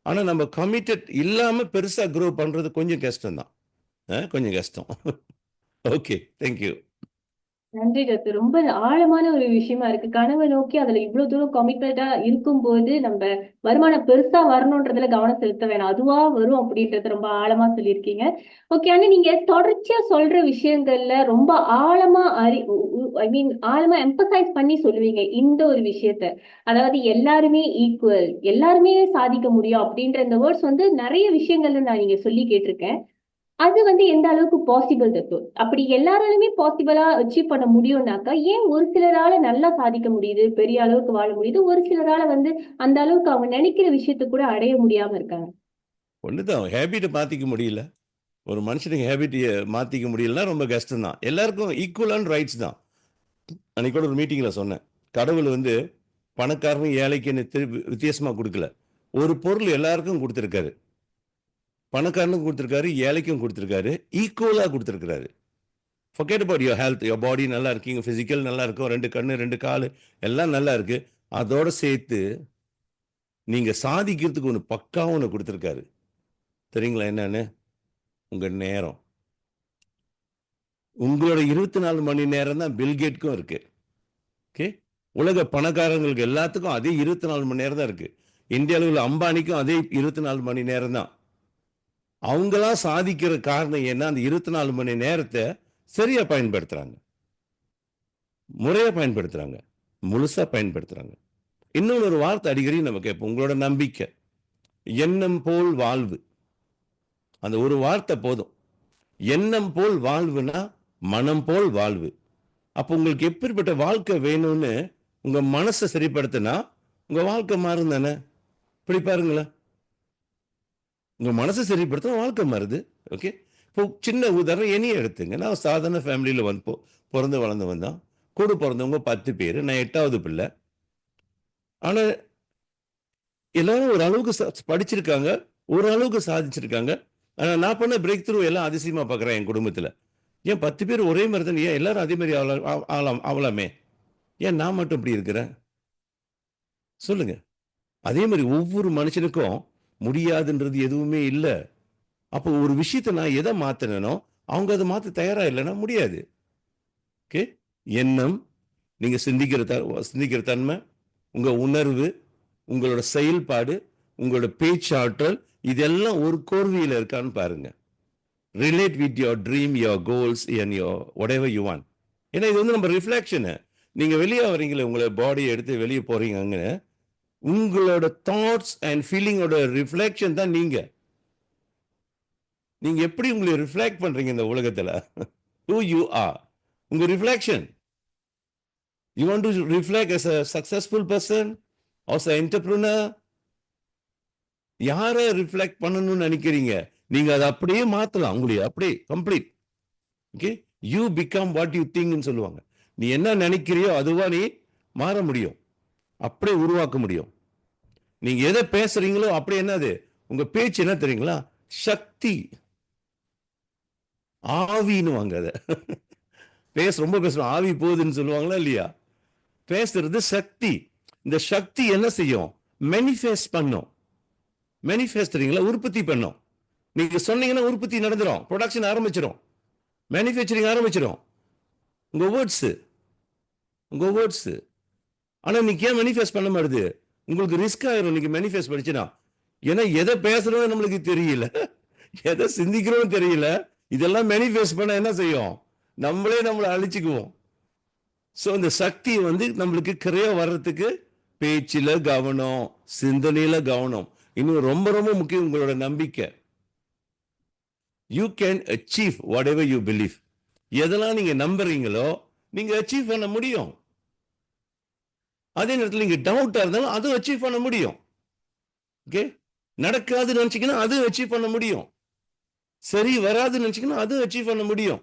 ஆனா நம்ம கமிட்டட் இல்லாம பெருசா க்ரோ பண்றது கொஞ்சம் கஷ்டம் தான். கொஞ்சம் கஷ்டம். Okay, thank you. நன்றி டாக்டர். ரொம்ப ஆழமான ஒரு விஷயமா இருக்கு. கனவை நோக்கி அதுல இவ்வளவு தூரம் கமிட்டடா இருக்கும்போது நம்ம வருமானம் பெருசா வரணுன்றதுல கவனம் செலுத்த வேணாம். அதுவா வரும் அப்படின்றத ரொம்ப ஆழமா சொல்லியிருக்கீங்க. ஓகே. ஆனா நீங்க தொடர்ச்சியா சொல்ற விஷயங்கள்ல ரொம்ப ஆழமா ஐ மீன் ஆழமா எம்பசைஸ் பண்ணி சொல்லுவீங்க இந்த ஒரு விஷயத்த. அதாவது எல்லாருமே ஈக்குவல், எல்லாருமே சாதிக்க முடியும் அப்படின்ற இந்த வேர்ட்ஸ் வந்து நிறைய விஷயங்கள்ல நான் நீங்க சொல்லி கேட்டிருக்கேன். அது வந்து எந்த அளவுக்கு பாசிபிள் தத்து? அப்படி எல்லாராலுமே பாசிபிளா அச்சீவ் பண்ண முடியும்னாக்கா, ஏன் ஒரு சிலரால நல்லா சாதிக்க முடியுது, பெரிய அளவுக்கு வாழ முடியுது, ஒரு சிலரால வந்து அந்த அளவுக்கு அவங்க நினைக்கிற விஷயத்த கூட அடைய முடியாம இருக்காங்க? ஒண்ணுதான், ஹேபிட்டை மாத்திக்க முடியல. ஒரு மனுஷனுக்கு ஹேபிட்டை மாத்திக்க முடியலன்னா ரொம்ப கஷ்டம் தான். எல்லாருக்கும் ஈக்குவலான ரைட்ஸ் தான். அன்னைக்கு கூட ஒரு மீட்டிங்ல சொன்னேன். கடவுள் வந்து பணக்காரனும் ஏழைக்குன்னு வித்தியாசமா கொடுக்கல. ஒரு பொருள் எல்லாருக்கும் கொடுத்துருக்காரு. பணக்காரனுக்கும் கொடுத்துருக்காரு, ஏழைக்கும் கொடுத்துருக்காரு, ஈக்குவலா கொடுத்துருக்காரு. forget about your health, your body நல்லா இருக்கீங்க, பிசிக்கல் நல்லா இருக்கும், 2 கண்ணு 2 காலு எல்லாம் நல்லா இருக்கு. அதோட சேர்த்து நீங்க சாதிக்கிறதுக்கு ஒன்று பக்காவும் ஒன்று கொடுத்துருக்காரு. தெரியுங்களா என்னன்னு? உங்க நேரம். உங்களோட 24 மணி நேரம் தான் பில்கேட்க்கும் இருக்கு. ஓகே, உலக பணக்காரங்களுக்கு எல்லாத்துக்கும் அதே 24 மணி நேரம் தான் இருக்கு. இந்தியாவில் உள்ள அம்பானிக்கும் அதே 24 மணி நேரம் தான். அவங்களாம் சாதிக்கிற காரணம் என்ன? அந்த 24 மணி நேரத்தை சரியா பயன்படுத்துறாங்க, முறையா பயன்படுத்துறாங்க, முழுசா பயன்படுத்துறாங்க. இன்னொன்று ஒரு வார்த்தை அடிக்கடி நம்ம கேட்போம், உங்களோட நம்பிக்கை. எண்ணம் போல் வாழ்வு. அந்த ஒரு வார்த்தை போதும். எண்ணம் போல் வாழ்வுனா மனம் போல் வாழ்வு. அப்போ உங்களுக்கு எப்படிப்பட்ட வாழ்க்கை வேணும்னு உங்க மனசை சரிப்படுத்தினா உங்க வாழ்க்கை மாறும் தானே? இப்படி பாருங்களேன், உங்க மனசை சரிப்படுத்தினா வாழ்க்கை மாறுது. ஓகே, இப்போ சின்ன உதாரணம் என்னையே எடுத்துங்க. நான் சாதாரண ஃபேமிலியில் வந்து பிறந்து வளர்ந்து வந்தான். கூட பிறந்தவங்க 10 பேர், நான் 8வது பிள்ளை. ஆனால் எல்லாரும் ஒரு அளவுக்கு படிச்சிருக்காங்க, ஒரு அளவுக்கு சாதிச்சிருக்காங்க. ஆனால் நான் பண்ண பிரேக் த்ரூ எல்லாம் அதிசயமா பார்க்குறேன் என் குடும்பத்தில். ஏன் 10 பேர் ஒரே மாதிரி தான், ஏன் எல்லாரும் அதே மாதிரி ஆகலாமே, ஏன் நான் மட்டும் இப்படி இருக்கிறேன்? சொல்லுங்க. அதே மாதிரி ஒவ்வொரு மனுஷனுக்கும் முடியாதுன்றது எதுவுமே இல்லை. அப்போ ஒரு விஷயத்தை நான் எதை மாத்தினோ அவங்க அதை மாற்ற தயாரா இல்லைன்னா முடியாது. ஓகே, எண்ணம், நீங்க சிந்திக்கிற தன்மை, உங்க உணர்வு, உங்களோட செயல்பாடு, உங்களோட பேச்சாற்றல், இதெல்லாம் ஒரு கோர்வையில் இருக்கான்னு பாருங்க. Relate with your dream, your goals and your what ever you want. ஏன்னா இது வந்து நம்ம ரிஃப்ளெக்ஷனு. நீங்க வெளியே வரீங்களே, உங்களை பாடியை எடுத்து வெளியே போறீங்க, அங்கே உங்களோட தாட்ஸ் அண்ட் ஃபீலிங்கோட ரிஃப்ளெக்ஷன் தான் நீங்க. நீங்க எப்படி உங்களை ரிஃப்ளெக்ட் பண்றீங்க இந்த உலகத்துல? who you are, உங்க reflection. you want to reflect as a successful person, as an entrepreneur? யாரை ரிஃப்ளெக்ட் பண்ணணும்னு நினைக்கிறீங்க? நீங்க அதை அப்படியே மாத்தலாம், உங்களுடைய அப்படியே complete. Okay, you become what you திங்க்னு சொல்லுவாங்க. நீ என்ன நினைக்கிறியோ அதுவா நீ மாற முடியும், அப்படியே உருவாக்க முடியும். நீங்க எதை பேசுறீங்களோ அப்படியே என்னது உங்க பேச்சு என்ன தெரியுங்களா? சக்தி, ஆவின்னு வாங்க. அதை ரொம்ப பேசுறோம், ஆவி போகுதுன்னு சொல்லுவாங்களா இல்லையா? பேசுறது சக்தி. இந்த சக்தி என்ன செய்யும்? மேனிஃபெஸ்ட் பண்ணும். மேனிஃபெஸ்ட் தெரியுங்களா? உற்பத்தி பண்ணும். நீங்க சொன்னீங்கன்னா உற்பத்தி நடந்துடும், ப்ரொடக்ஷன் ஆரம்பிச்சிடும், மேனுஃபேக்சரிங் ஆரம்பிச்சிடும். உங்க வேர்ட்ஸ். ஆனா நீங்க ஏன் மேனிஃபெஸ்ட் பண்ண மாட்டுது? உங்களுக்கு ரிஸ்க் ஆயிரும் நீங்க மேனிஃபெஸ்ட் படிச்சுனா. ஏன்னா எதை பேசுறோம் நம்மளுக்கு தெரியல, எதை சிந்திக்கிறோம் தெரியல. இதெல்லாம் மேனிஃபெஸ்ட் பண்ண என்ன செய்யும்? நம்மளே நம்மளை அழிச்சுக்குவோம். ஸோ இந்த சக்தி வந்து நம்மளுக்கு கிரையா வர்றதுக்கு பேச்சில் கவனம், சிந்தனையில கவனம். இன்னும் ரொம்ப ரொம்ப முக்கியம் உங்களோட நம்பிக்கை. You can achieve what ever you believe. எதெல்லாம் நீங்க நம்புறீங்களோ நீங்க அச்சீவ் பண்ண முடியும். அதே நேரத்தில் நீங்க டவுட்டா இருந்தாலும் அதுவும் அச்சீவ் பண்ண முடியும். ஓகே, நடக்காதுன்னு நினைச்சீங்கன்னா அதுவும் அச்சீவ் பண்ண முடியும். சரி வராதுன்னு நினைச்சீங்கன்னா அதுவும் அச்சீவ் பண்ண முடியும்.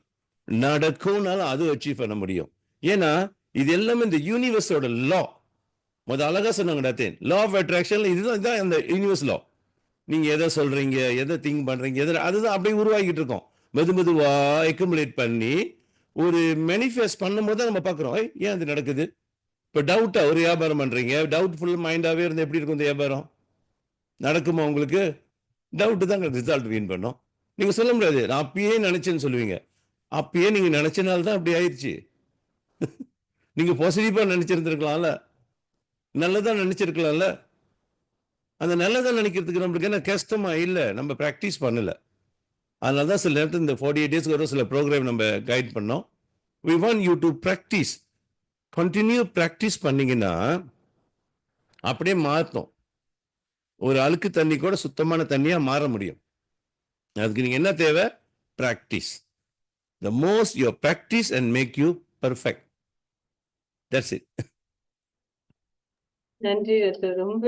நடக்கும்னாலும் அதுவும் அச்சீவ் பண்ண முடியும். ஏன்னா இது எல்லாமே இந்த யூனிவர்ஸோட லா. அழகா சொன்னாங்க லா ஆஃப் அட்ராக்ஷன். இதுதான் இந்த யூனிவர்ஸ் லா. நீங்க எதை சொல்றீங்க, எதை திங்க் பண்றீங்க, அதுதான் அப்படியே உருவாக்கிட்டு இருக்கோம். மெதுவா அக்குமுலேட் பண்ணி ஒரு மேனிஃபெஸ்ட் பண்ணும்போது தான் நம்ம பார்க்குறோம். ஏன் அது நடக்குது? இப்போ டவுட்டா ஒரு வியாபாரம் பண்றீங்க, டவுட்ஃபுல் மைண்டாவே இருந்து எப்படி இருக்கும் இந்த வியாபாரம்? நடக்குமா உங்களுக்கு? டவுட் தான் ரிசல்ட் வீன் பண்ணும். நீங்க சொல்ல முடியாது. நான் அப்பயே நினைச்சேன்னு சொல்லுவீங்க. அப்பயே நீங்க நினைச்சனால தான் அப்படி ஆயிடுச்சு. நீங்க பாசிட்டிவா நினைச்சிருந்திருக்கலாம்ல, நல்லதா நினைச்சிருக்கலாம்ல. அந்த நல்லதா நினைக்கிறதுக்கு நம்மளுக்கு என்ன கஷ்டமா இல்ல. நம்ம பிராக்டிஸ் பண்ணல. அதனால தான் சில நேரத்தில் இந்த 48 டேஸ்க்கு ஒரு சில ப்ரோக்ராம் நம்ம கைட் பண்ணோம். We want you to practice. Continue practice பண்ணீங்கன்னா அப்படியே மாற்றும். ஒரு அழுக்கு தண்ணி கூட சுத்தமான தண்ணியா மாற முடியும். அதுக்கு நீங்க என்ன தேவை? Practice. The most your practice and make you perfect. That's it. நன்றி ரத்தம். ரொம்ப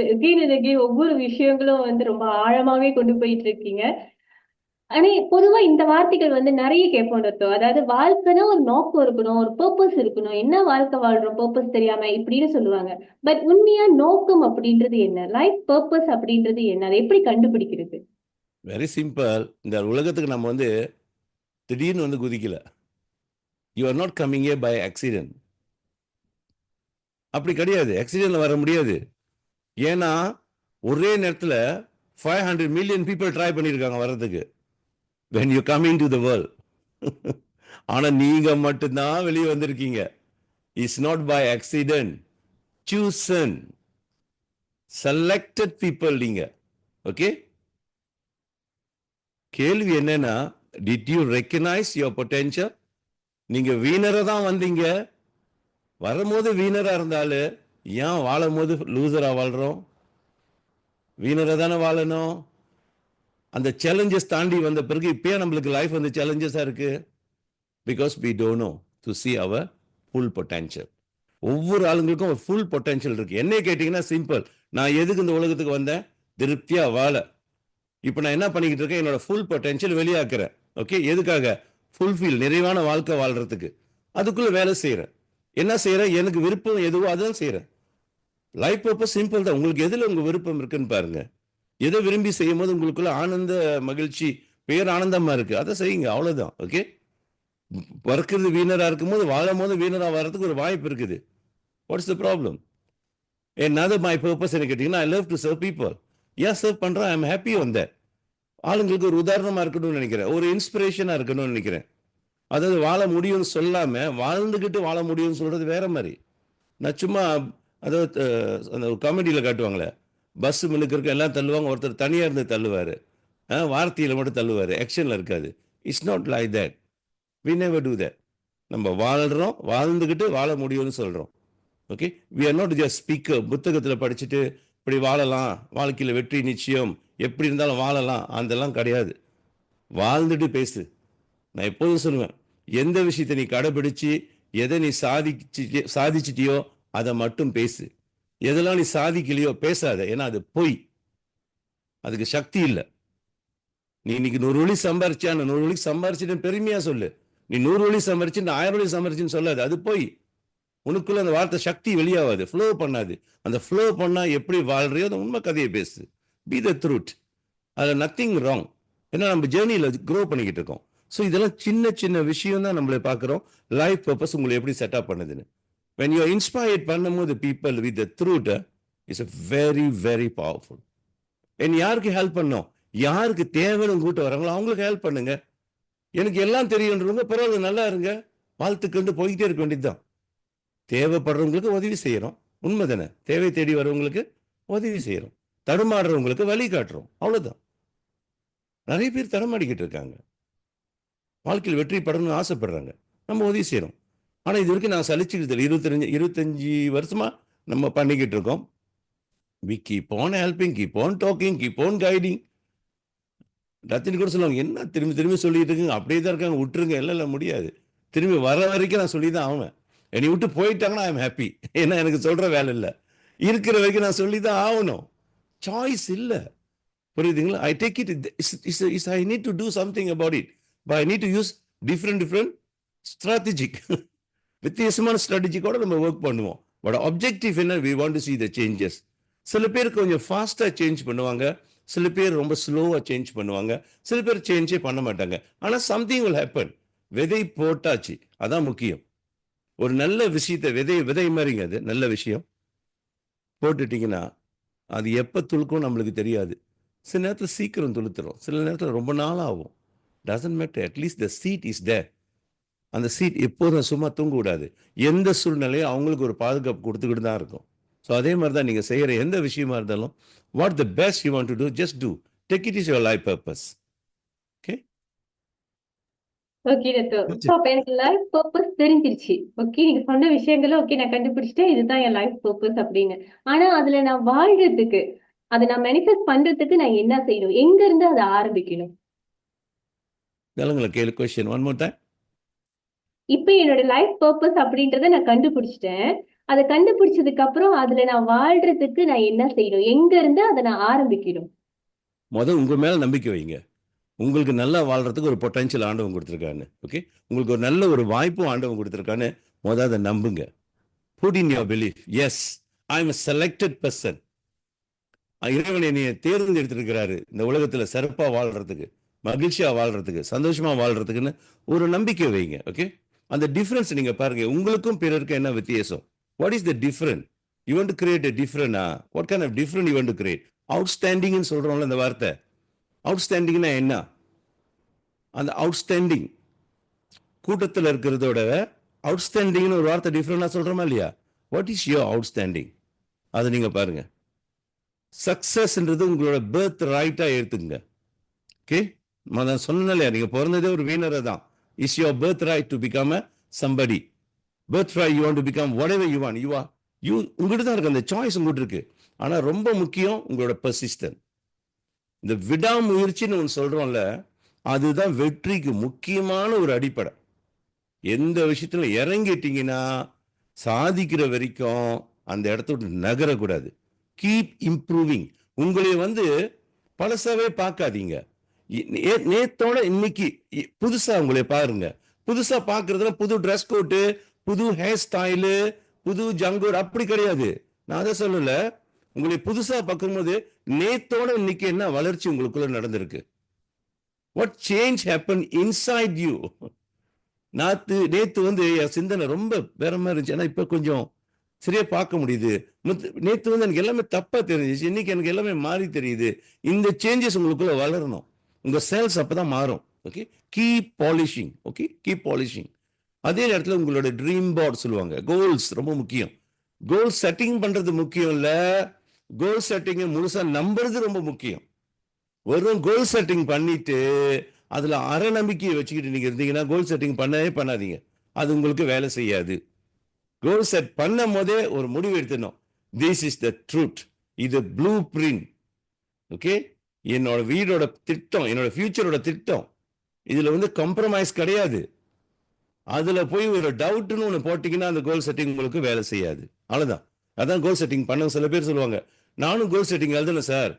ஒவ்வொரு விஷயங்களும் வந்து ரொம்ப ஆழமாவே கொண்டு போயிட்டு இருக்கீங்க. ஆனா பொதுவா இந்த வார்த்தைகள் வந்து நிறைய கேட்போம் ரத்தம். அதாவது வாழ்க்கைனா ஒரு நோக்கம் இருக்கணும், ஒரு பர்பஸ் இருக்கணும். என்ன வாழ்க்கை வாழ்றோம் பர்பஸ் தெரியாம இப்படின்னு சொல்லுவாங்க. பட் உண்மையா நோக்கம் அப்படின்றது என்ன? லைஃப் பர்பஸ் அப்படின்றது என்ன? அதை எப்படி கண்டுபிடிக்கிறது? Very simple. இந்த உலகத்துக்கு நம்ம வந்து திடீர்னு வந்து குதிக்கல. You are not coming a by accident. அப்படி கிடையாது. ஆக்சிடென்ட்ல வர முடியாது. ஏன்னா ஒரே நேரத்தில் 500 மில்லியன் பீப்புள் ட்ரை பண்ணியிருக்காங்க வர்றதுக்கு. when you come into the world. ஆனா நீங்க மட்டும்தான் வெளியே வந்திருக்கீங்க. It's not by accident. chosen. selected people நீங்க. ஓகே? கேள்வி என்னன்னா, did you recognise your potential? நீங்க வீணரா தான் வந்தீங்க. வரும்போது வீணரா இருந்தாலும் ஏன் வாழும் போது லூசரா வாழ்றோம்? வீணரா தானே வாழணும். அந்த சேலஞ்சஸ் தாண்டி வந்த பிறகு இப்பயே நம்மளுக்கு லைஃப் வந்து சேலஞ்சஸா இருக்கு. Because we don't know to see our full potential. ஒவ்வொரு ஆளுங்களுக்கும் ஒரு ஃபுல் பொட்டென்ஷியல் இருக்கு. என்ன கேட்டீங்கன்னா சிம்பிள். நான் எதுக்கு இந்த உலகத்துக்கு வந்தேன்? திருப்தியா வாழ. இப்போ நான் என்ன பண்ணிக்கிட்டு இருக்கேன்? என்னோட ஃபுல் பொட்டென்ஷியல் வெளியாக்குறேன். ஓகே? எதுக்காக? ஃபுல்ஃபில், நிறைவான வாழ்க்கை வாழ்றதுக்கு. அதுக்குள்ள வேலை செய்யறேன். என்ன செய்யறேன்? எனக்கு விருப்பம் எதுவோ அதான் செய்யறேன். லைஃப் பர்பஸ் சிம்பிள் தான். உங்களுக்கு எதுல உங்க விருப்பம் இருக்குன்னு பாருங்க. எதை விரும்பி செய்யும் போது உங்களுக்குள்ள ஆனந்த மகிழ்ச்சி பேர் ஆனந்தமா இருக்கு, அதை செய்யுங்க. அவ்வளவுதான். ஓகே? வறுக்கிறது வீணரா இருக்கும் போது வாழும் போது வீணரா வர்றதுக்கு ஒரு வாய்ப்பு இருக்குது. What's the problem? என்னது மை பர்பஸ் கேட்டீங்கன்னா, I love to serve people. ஏன் சர்வ் பண்றேன்? I am happy on that. ஆளுங்களுக்கு ஒரு உதாரணமா இருக்கணும்னு நினைக்கிறேன். ஒரு இன்ஸ்பிரேஷனா இருக்கணும்னு நினைக்கிறேன். அதாவது வாழ முடியும்னு சொல்லாம வாழ்ந்துகிட்டு வாழ முடியும்னு சொல்றது வேற மாதிரி. நான் சும்மா அதாவது அந்த காமெடியில் காட்டுவாங்களே, பஸ் மின்னுக்கு எல்லாம் தள்ளுவாங்க, ஒருத்தர் தனியாக இருந்து தள்ளுவார். வார்த்தையில் மட்டும் தள்ளுவார், ஆக்ஷனில் இருக்காது. It's not like that. We never do that. நம்ம வாழ்கிறோம், வாழ்ந்துக்கிட்டு வாழ முடியும்னு சொல்கிறோம். Okay? We are not just speaker. புத்தகத்தில் படிச்சுட்டு இப்படி வாழலாம், வாழ்க்கையில் வெற்றி நிச்சயம், எப்படி இருந்தாலும் வாழலாம், அதெல்லாம் கிடையாது. வாழ்ந்துட்டு பேசு. நான் எப்போதும் சொல்லுவேன், எந்த விஷயத்தை நீ கடைபிடிச்சு எதை நீ சாதிச்சிட்டியோ அதை மட்டும் பேசு. எதெல்லாம் நீ சாதிக்கலையோ பேசாத. ஏன்னா அது பொய். அதுக்கு சக்தி இல்லை. நீ இன்னைக்கு 100 வழி சம்பாரிச்சா, 100 வழி சம்பாரிச்சுட்டு பெருமையா சொல்லு. நீ 100 வழி சம்பாரிச்சு 1000 வழி சம்பாரிச்சுன்னு சொல்லாது. அது பொய். உனக்குள்ள அந்த வார்த்தை சக்தி வெளியாகாது, ஃப்ளோ பண்ணாது. அந்த ஃப்ளோ பண்ணா எப்படி வாழ்றியோ அந்த உண்மை கதையை பேசு. Be the truth. அதில் நத்திங் ராங். ஏன்னா நம்ம ஜேர்னியில் க்ரோ பண்ணிக்கிட்டு இருக்கோம். ஸோ இதெல்லாம் சின்ன சின்ன விஷயம் தான் நம்மளை பார்க்குறோம். லைஃப் பர்பஸ் உங்களை எப்படி செட்டப் பண்ணுதுன்னு. when you are inspired பண்ணும்போது people with the truth is a very very powerful. யாருக்கு ஹெல்ப் பண்ணும்? யாருக்கு தேவைன்னு கூட்ட வராங்களோ அவங்களுக்கு ஹெல்ப் பண்ணுங்க. எனக்கு எல்லாம் தெரியுன்றவங்க பரவாயில்ல, நல்லா இருங்க, வாழ்த்துக்கண்டு போய்கிட்டே இருக்க வேண்டியதுதான். தேவைப்படுறவங்களுக்கு உதவி செய்யறோம். உண்மை தானே? தேவை தேடி வரவங்களுக்கு உதவி செய்யறோம். தடுமாடுறவங்களுக்கு வழி காட்டுறோம். அவ்வளவுதான். நிறைய பேர் தடுமாடிக்கிட்டு இருக்காங்க. வாழ்க்கையில் வெற்றி பெறணும்னு ஆசைப்படுறாங்க. நம்ம உதவி செய்யறோம். ஆனால் இது வரைக்கும் நான் சலிச்சுக்கிட்டு 25 வருஷமா நம்ம பண்ணிக்கிட்டு இருக்கோம். We keep on helping, keep on talking, keep on guiding. ரத்தினி கூட சொல்லுவாங்க, என்ன திரும்பி திரும்பி சொல்லிட்டு இருக்குங்க, அப்படியே தான் இருக்காங்க, விட்டுருங்க. இல்லை முடியாது. திரும்பி வர வரைக்கும் நான் சொல்லி தான் ஆவேன். என்னை விட்டு போயிட்டாங்கன்னா ஐ எம் ஹாப்பி. ஏன்னா எனக்கு சொல்ற வேலை இல்லை. இருக்கிற வரைக்கும் நான் சொல்லி தான் ஆகணும். சாய்ஸ் இல்லை. புரியுதுங்களா? I take it. I need to do something about it. But I need to use different strategic. வித்தியாசமான ஸ்ட்ராட்டஜி கூட நம்ம ஒர்க் பண்ணுவோம். பட் ஆப்ஜெக்டிவ் என்ன? We want to see the changes. சில பேர் கொஞ்சம் ஃபாஸ்டா சேஞ்ச் பண்ணுவாங்க, சில பேர் ரொம்ப ஸ்லோவாக சேஞ்ச் பண்ணுவாங்க, சில பேர் சேஞ்சே பண்ண மாட்டாங்க. ஆனால் சம்திங் will happen. விதை போட்டாச்சு, அதான் முக்கியம். ஒரு நல்ல விஷயத்தை விதை மாதிரிங்க, அது நல்ல விஷயம் போட்டுட்டீங்கன்னா அது எப்போ துளுக்கும் நம்மளுக்கு தெரியாது. சில நேரத்தில் சீக்கிரம் துளுத்துரும், சில நேரத்தில் ரொம்ப நாள் ஆகும். Doesn't matter, at least the seat is there. அந்த சீட் எப்போதும் சும்மா தூங்கக்கூடாது. எந்த சூழ்நிலையும் அவங்களுக்கு ஒரு பாதுகாப்பு கொடுத்துக்கிட்டு தான் இருக்கும். ஸோ அதே மாதிரி தான் நீங்கள் செய்கிற எந்த விஷயமா இருந்தாலும், what the best you want to do, just do. Take it is your life purpose. Okay, okay ரத்தோ. So, அப்ப எனக்கு லைஃப் பர்பஸ் தெரிஞ்சிருச்சு. ஓகே, நீங்க சொன்ன விஷயங்களை ஓகே நான் கண்டுபிடிச்சிட்டேன், இதுதான் என் லைஃப் பர்பஸ் அப்படின்னு. ஆனா அதுல நான் வாழ்றதுக்கு, அதை நான் மேனிஃபெஸ்ட் பண்றதுக்கு நான் என்ன செய்யணும், எங்க இருந்து அதை ஆரம்பிக்கணும்? நல்லங்களா கேளு கொஸ்டின் ஒன் மோர் டைம். இப்ப என்னோட லைஃப் பர்பஸ் அப்படின்றத நான் கண்டுபிடிச்சிட்டேன். அதை கண்டுபிடிச்சதுக்கு அப்புறம் அதுல நான் வாழ்றதுக்கு நான் என்ன செய்யணும், எங்க இருந்து அதை நான் ஆரம்பிக்கணும்? முதல் உங்கள் மேலே நம்பிக்கை வைங்க. உங்களுக்கு நல்லா வாழ்றதுக்கு ஒரு பொட்டன்ஷியல் ஆண்டவன் கொடுத்துருக்கான்னு. ஓகே, உங்களுக்கு ஒரு நல்ல ஒரு வாய்ப்பும் ஆண்டவன் கொடுத்துருக்கான்னு முதல் அதை நம்புங்க. Put in your belief, yes I am a selected person. இறைவன் என்னைய தேர்ந்தெடுத்திருக்கிறாரு இந்த உலகத்தில் சிறப்பாக வாழ்றதுக்கு, மகிழ்ச்சியாக வாழ்றதுக்கு, சந்தோஷமா வாழ்றதுக்குன்னு ஒரு நம்பிக்கை வைங்க. ஓகே, அந்த டிஃபரன்ஸ் நீங்க பாருங்க, உங்களுக்கும் பிறருக்கும் என்ன வித்தியாசம். What is the different you want to create? டிஃபரண்டா what kind of different you want to create? அவுட்ஸ்டாண்டிங்னு சொல்றோம்ல இந்த வார்த்தை. அவுட்ஸ்டாண்டிங்னா என்ன? அந்த அவுட்ஸ்டாண்டிங் கூட்டத்தில் இருக்கிறதோட அவுட்ஸ்டாண்டிங்னு ஒரு வார்த்தை டிஃபரெண்டா சொல்றோமா இல்லையா? What is your outstanding? அதை நீங்க பாருங்க. சக்சஸ்ன்றது உங்களோட பர்த் ரைட்டா எடுத்துங்க. ஓகே, நான் சொன்னேன் இல்லையா, நீங்க பிறந்ததே ஒரு வீணரை தான். Is your birth right to become a somebody. Birth right you want to become what ever you want. உங்ககிட்ட தான் இருக்கு, அந்த சாய்ஸ் உங்ககிட்ட இருக்கு. ஆனா ரொம்ப முக்கியம் உங்களோட பெர்சிஸ்டன்ட். இந்த விடாமுயற்சின்னு ஒன்று சொல்றோம்ல, அதுதான் வெற்றிக்கு முக்கியமான ஒரு அடிப்படை. எந்த விஷயத்துல இறங்கிட்டீங்கன்னா சாதிக்கிற வரைக்கும் அந்த இடத்த விட்டு நகரக்கூடாது. Keep improving. உங்களை பழசாவே பார்க்காதீங்க. நேத்தோட இன்னைக்கு புதுசா உங்களை பாருங்க. புதுசா பார்க்கறதுல புது ட்ரெஸ் கோட்டு, புது ஹேர் ஸ்டைலு, புது ஜங்கோர் அப்படி கிடையாது. நான் அதை சொல்லல. உங்களை புதுசா பார்க்கும்போது நேத்தோட இன்னைக்கு என்ன வளர்ச்சி உங்களுக்குள்ள நடந்திருக்கு? What change happen inside you? நேத்து என் சிந்தனை ரொம்ப வேற மாதிரி இருந்துச்சு. ஆனா இப்ப கொஞ்சம் சரியா பார்க்க முடியுது. நேத்து எனக்கு எல்லாமே தப்பா தெரிஞ்சிச்சு, இன்னைக்கு எனக்கு எல்லாமே மாறி தெரியுது. இந்த சேஞ்சஸ் உங்களுக்குள்ள வளரணும். உங்க செல்ஸ் அப்பதான் மாறும். Okay, keep polishing. Okay, keep polishing. அதே நேரத்தில் உங்களோட ட்ரீம் போர்ட் சொல்லுவாங்க, கோல்ஸ் ரொம்ப முக்கியம். கோல் செட்டிங் பண்றது முக்கியம் இல்ல, கோல் செட்டிங் முழுசா நம்புறது ரொம்ப முக்கியம். வெறும் கோல் செட்டிங் பண்ணிட்டு அதுல அரை நம்பிக்கையை வச்சுக்கிட்டு நீங்க இருந்தீங்கன்னா கோல் செட்டிங் பண்ணவே பண்ணாதீங்க, அது உங்களுக்கு வேலை செய்யாது. கோல் செட் பண்ணும் போதே ஒரு முடிவு எடுத்துடணும். திஸ் இஸ் த ட்ரூத், இது ப்ளூ பிரிண்ட். ஓகே, என்னோட வீடோட திட்டம், என்னோட ஃபியூச்சரோட திட்டம், இதுல காம்ப்ரமைஸ் கிடையாது. அதுல போய் ஒரு டவுட்னு ஒன்று போட்டீங்கன்னா அந்த கோல் செட்டிங் உங்களுக்கு வேலை செய்யாது. அவ்வளவுதான். அதான் கோல் செட்டிங் பண்ண. சில பேர் சொல்லுவாங்க, நானும் கோல் செட்டிங் எழுதுனேன் சார்,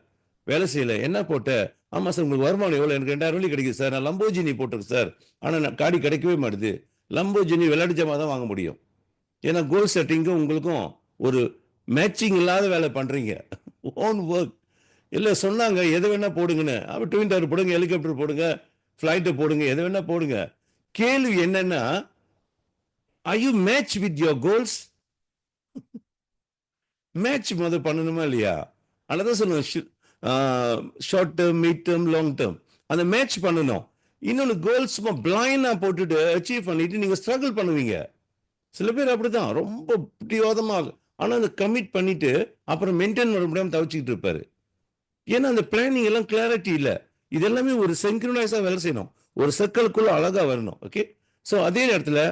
வேலை செய்யல. என்ன போட்ட? ஆமா சார், உங்களுக்கு வருமானம் எவ்வளோ? எனக்கு 2000 வெள்ளி கிடைக்குது சார், நான் லம்போஜினி போட்டிருக்கு சார், ஆனால் நான் காடி கிடைக்கவே மாட்டுது. லம்போஜினி விளையாட்டு ஜாமா தான் வாங்க முடியும். ஏன்னா கோல் செட்டிங்கும் உங்களுக்கும் ஒரு மேட்சிங் இல்லாத வேலை பண்றீங்க. ஓன் ஒர்க் இல்லை. சொன்னாங்க எதை வேணா போடுங்கன்னு, அப்போ ட்வின் டவர் போடுங்க, ஹெலிகாப்டர் போடுங்க, ஃப்ளைட்டை போடுங்க, எதை வேணா போடுங்க. கேள்வி என்னன்னா, are you match with your goals? Match முதல் பண்ணணுமா இல்லையா? அதான் சொல்லுவேன், short term, mid term, long term, அந்த மேட்ச் பண்ணணும். இன்னொன்று, கோல்ஸ் பிளைண்டா போட்டுட்டு அச்சீவ் பண்ணிட்டு நீங்க ஸ்ட்ரகிள் பண்ணுவீங்க. சில பேர் அப்படிதான் ரொம்ப பிடிவாதமாக, ஆனா அந்த கமிட் பண்ணிட்டு அப்புறம் மெயின்டைன் பண்ண முடியாம தவிச்சுக்கிட்டு இருப்பாரு. ஏன்னா அந்த பிளானிங் எல்லாம் கிளாரிட்டி இல்லை. இது எல்லாமே ஒரு சிங்க்ரனைஸா வேலை செய்யணும், ஒரு சர்க்கிள்குள்ள அழகா வரணும். ஓகே, ஸோ அதே நேரத்தில்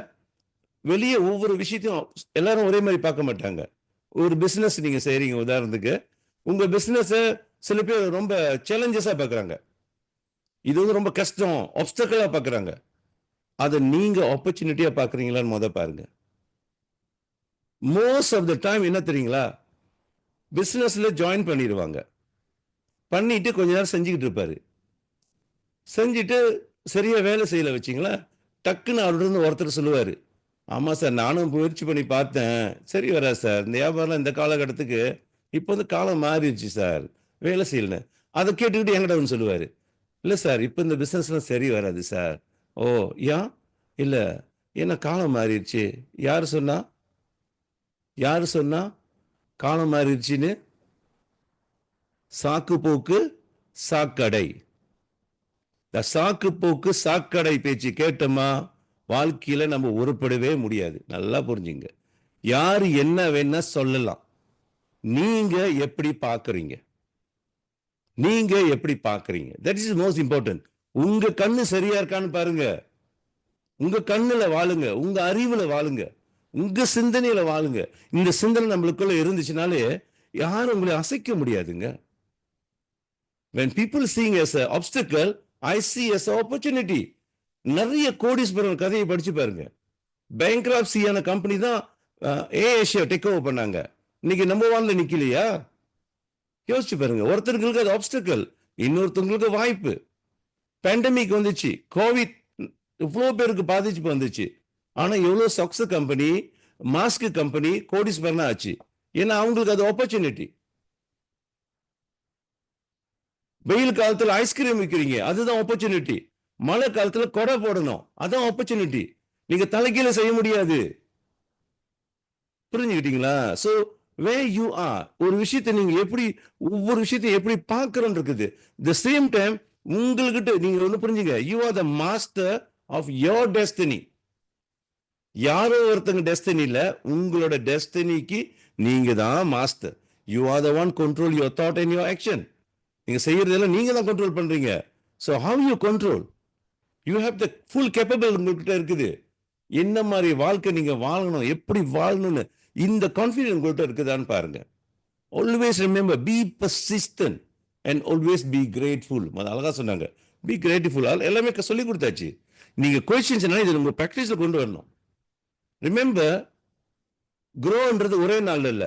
வெளியே ஒவ்வொரு விஷயத்தையும் எல்லாரும் ஒரே மாதிரி பார்க்க மாட்டாங்க. ஒரு பிசினஸ் நீங்க செய்றீங்க, உதாரணத்துக்கு உங்க பிசினஸ் சில பேர் ரொம்ப சேலஞ்சஸா பார்க்கறாங்க, இது ரொம்ப கஷ்டம், ஆப்ஸ்டக்கிளா பார்க்கறாங்க. அதை நீங்க ஆப்பர்ச்சுனிட்டியா பார்க்கறீங்களான்னு முத பாருங்க. மோஸ்ட் ஆஃப் த டைம் என்ன தெரியுங்களா, பிசினஸ்ல ஜாயின் பண்ணிடுவாங்க, பண்ணிட்டு கொஞ்ச நேரம் செஞ்சுக்கிட்டு இருப்பாரு, செஞ்சுட்டு சரியா வேலை செய்யல வச்சிங்களா, டக்குன்னு அவர்கிட்ட ஒருத்தர் சொல்லுவாரு, ஆமா சார் நானும் முயற்சி பண்ணி பார்த்தேன், சரி வராது சார், இந்த வியாபாரம் இந்த காலகட்டத்துக்கு இப்போ காலம் மாறிடுச்சு சார், வேலை செய்யலன்னு. அதை கேட்டுக்கிட்டு என்கிட்ட வந்து சொல்லுவார், இல்லை சார் இப்போ இந்த பிஸ்னஸ்லாம் சரி வராது சார். ஓ ஏன்? இல்லை, என்ன காலம் மாறிடுச்சு. யார் சொன்னா? யார் சொன்னா காலம் மாறிடுச்சின்னு? சாக்கு போக்கு சாக்கடை. இந்த சாக்கு போக்கு சாக்கடை பேச்சு கேட்டோமா வாழ்க்கையில நம்ம உருப்படவே முடியாது. நல்லா புரிஞ்சுங்க. யாரு என்ன வேணா சொல்லலாம், நீங்க எப்படி பாக்குறீங்க? நீங்க எப்படி பாக்குறீங்க? That is most important. உங்க கண்ணு சரியா இருக்கான்னு பாருங்க. உங்க கண்ணுல வாழுங்க, உங்க அறிவுல வாழுங்க, உங்க சிந்தனையில வாழுங்க. இந்த சிந்தனை நம்மளுக்குள்ள இருந்துச்சுனாலே யாரும் உங்களை அசைக்க முடியாதுங்க. when people seeing as an obstacle, I see as an opportunity. நிறைய கோடீஸ்வரர் கதையை படிச்சு பாருங்க. பேங்க்ரப்சி ஆன கம்பெனி தான் ஏஷியா டேக் ஓவர் பண்ணாங்க. இன்னைக்கு நம்பர் 1ல நிக்கலையா? யோசிச்சு பாருங்க. ஒருத்தருக்கு அது ஆப்ஸ்டக்கல், இன்னொருத்தவங்களுக்கு வாய்ப்பு. பேண்டமிக் வந்துச்சு, கோவிட் இவ்வளோ பேருக்கு பாதிச்சு வந்துச்சு. ஆனா எவ்வளவு சக்சஸ் கம்பெனி, மாஸ்க் கம்பெனி கோடீஸ்வரனா ஆச்சு. ஏன்னா அவங்களுக்கு அது ஆப்பர்ச்சுனிட்டி. வெயில் காலத்துல ஐஸ்கிரீம் விற்கிறீங்க, அதுதான் ஆப்பர்ச்சுனிட்டி. மழை காலத்துல கொடை போடணும், அதான் ஆப்பர்ச்சுனிட்டி. நீங்க தலைகீழ செய்ய முடியாது. புரிஞ்சுக்கிட்டீங்களா? சோ where you are, ஒரு விஷயத்தை நீங்க எப்படி, ஒவ்வொரு விஷயத்தையும் எப்படி பார்க்கறோம் இருக்குது. the same time உங்ககிட்ட நீங்க ஒண்ணு புரிஞ்சுங்க, you are the master of your destiny. யாரோ ஒருத்தங்க டெஸ்டினில, உங்களோட டெஸ்டினிக்கு நீங்க தான் master. you are the one control your thought and your action. நீங்க செய்யறதெல்லாம் நீங்க தான் கண்ட்ரோல் பண்றீங்க. so how you control? you have the full capable உங்ககிட்ட இருக்குது. என்ன மாதிரி வாழ்க்கை நீங்க வாழணும், எப்படி வாழணும்னு இந்த கான்ஃபிடன்ஸ் உங்கள்கிட்ட இருக்குதான்னு பாருங்க. Always remember, be persistent and always be grateful. அழகா சொன்னாங்க, பி கிரேட்ஃபுல். எல்லாமே சொல்லி கொடுத்தாச்சு. நீங்க கொஸ்டின்ஸ் இது உங்க ப்ராக்டிஸ்ல கொண்டு வரணும். ரிமெம்பர், க்ரோன்றது ஒரே நாள் இல்ல,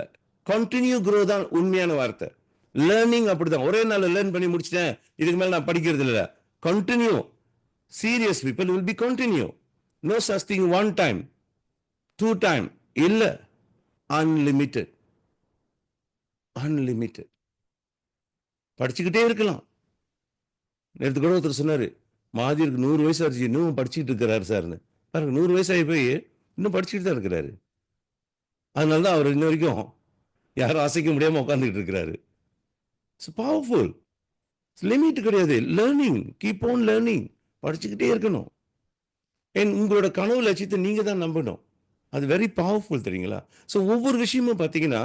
கண்டினியூ க்ரோ தான் உண்மையான வார்த்தை. லேர்னிங் அப்படிதான், ஒரே நாள் லேர்ன் பண்ணி முடிச்சிட்டேன் இதுக்கு மேல நான் படிக்கிறது இல்லை. Continue. Serious people will be continue. No such thing one time, two time இல்ல, அன்லிமிட்டெட். அன்லிமிட்டெட் படிச்சுக்கிட்டே இருக்கலாம். நேற்று கூட ஒருத்தர் சொன்னாரு, மாதிருக்கு 100 வயசு ஆச்சு இன்னும் படிச்சுட்டு இருக்கிறாரு சார்னு. பாருங்க, 100 வயசாகி போய் இன்னும் படிச்சுட்டு தான் இருக்கிறாரு. அதனாலதான் அவர் இன்ன வரைக்கும் யாரும் அசைக்க முடியாம உட்காந்துக்கிட்டு இருக்கிறாரு. பவர்ஃபுல். லிமிட் கிடையாது. Learning, keep on learning. படிச்சுக்கிட்டே இருக்கணும். உங்களோட கனவு லட்சியத்தை நீங்க தான் நம்பணும். அது வெரி பவர்ஃபுல், தெரியுங்களா? ஸோ ஒவ்வொரு விஷயமும் பார்த்தீங்கன்னா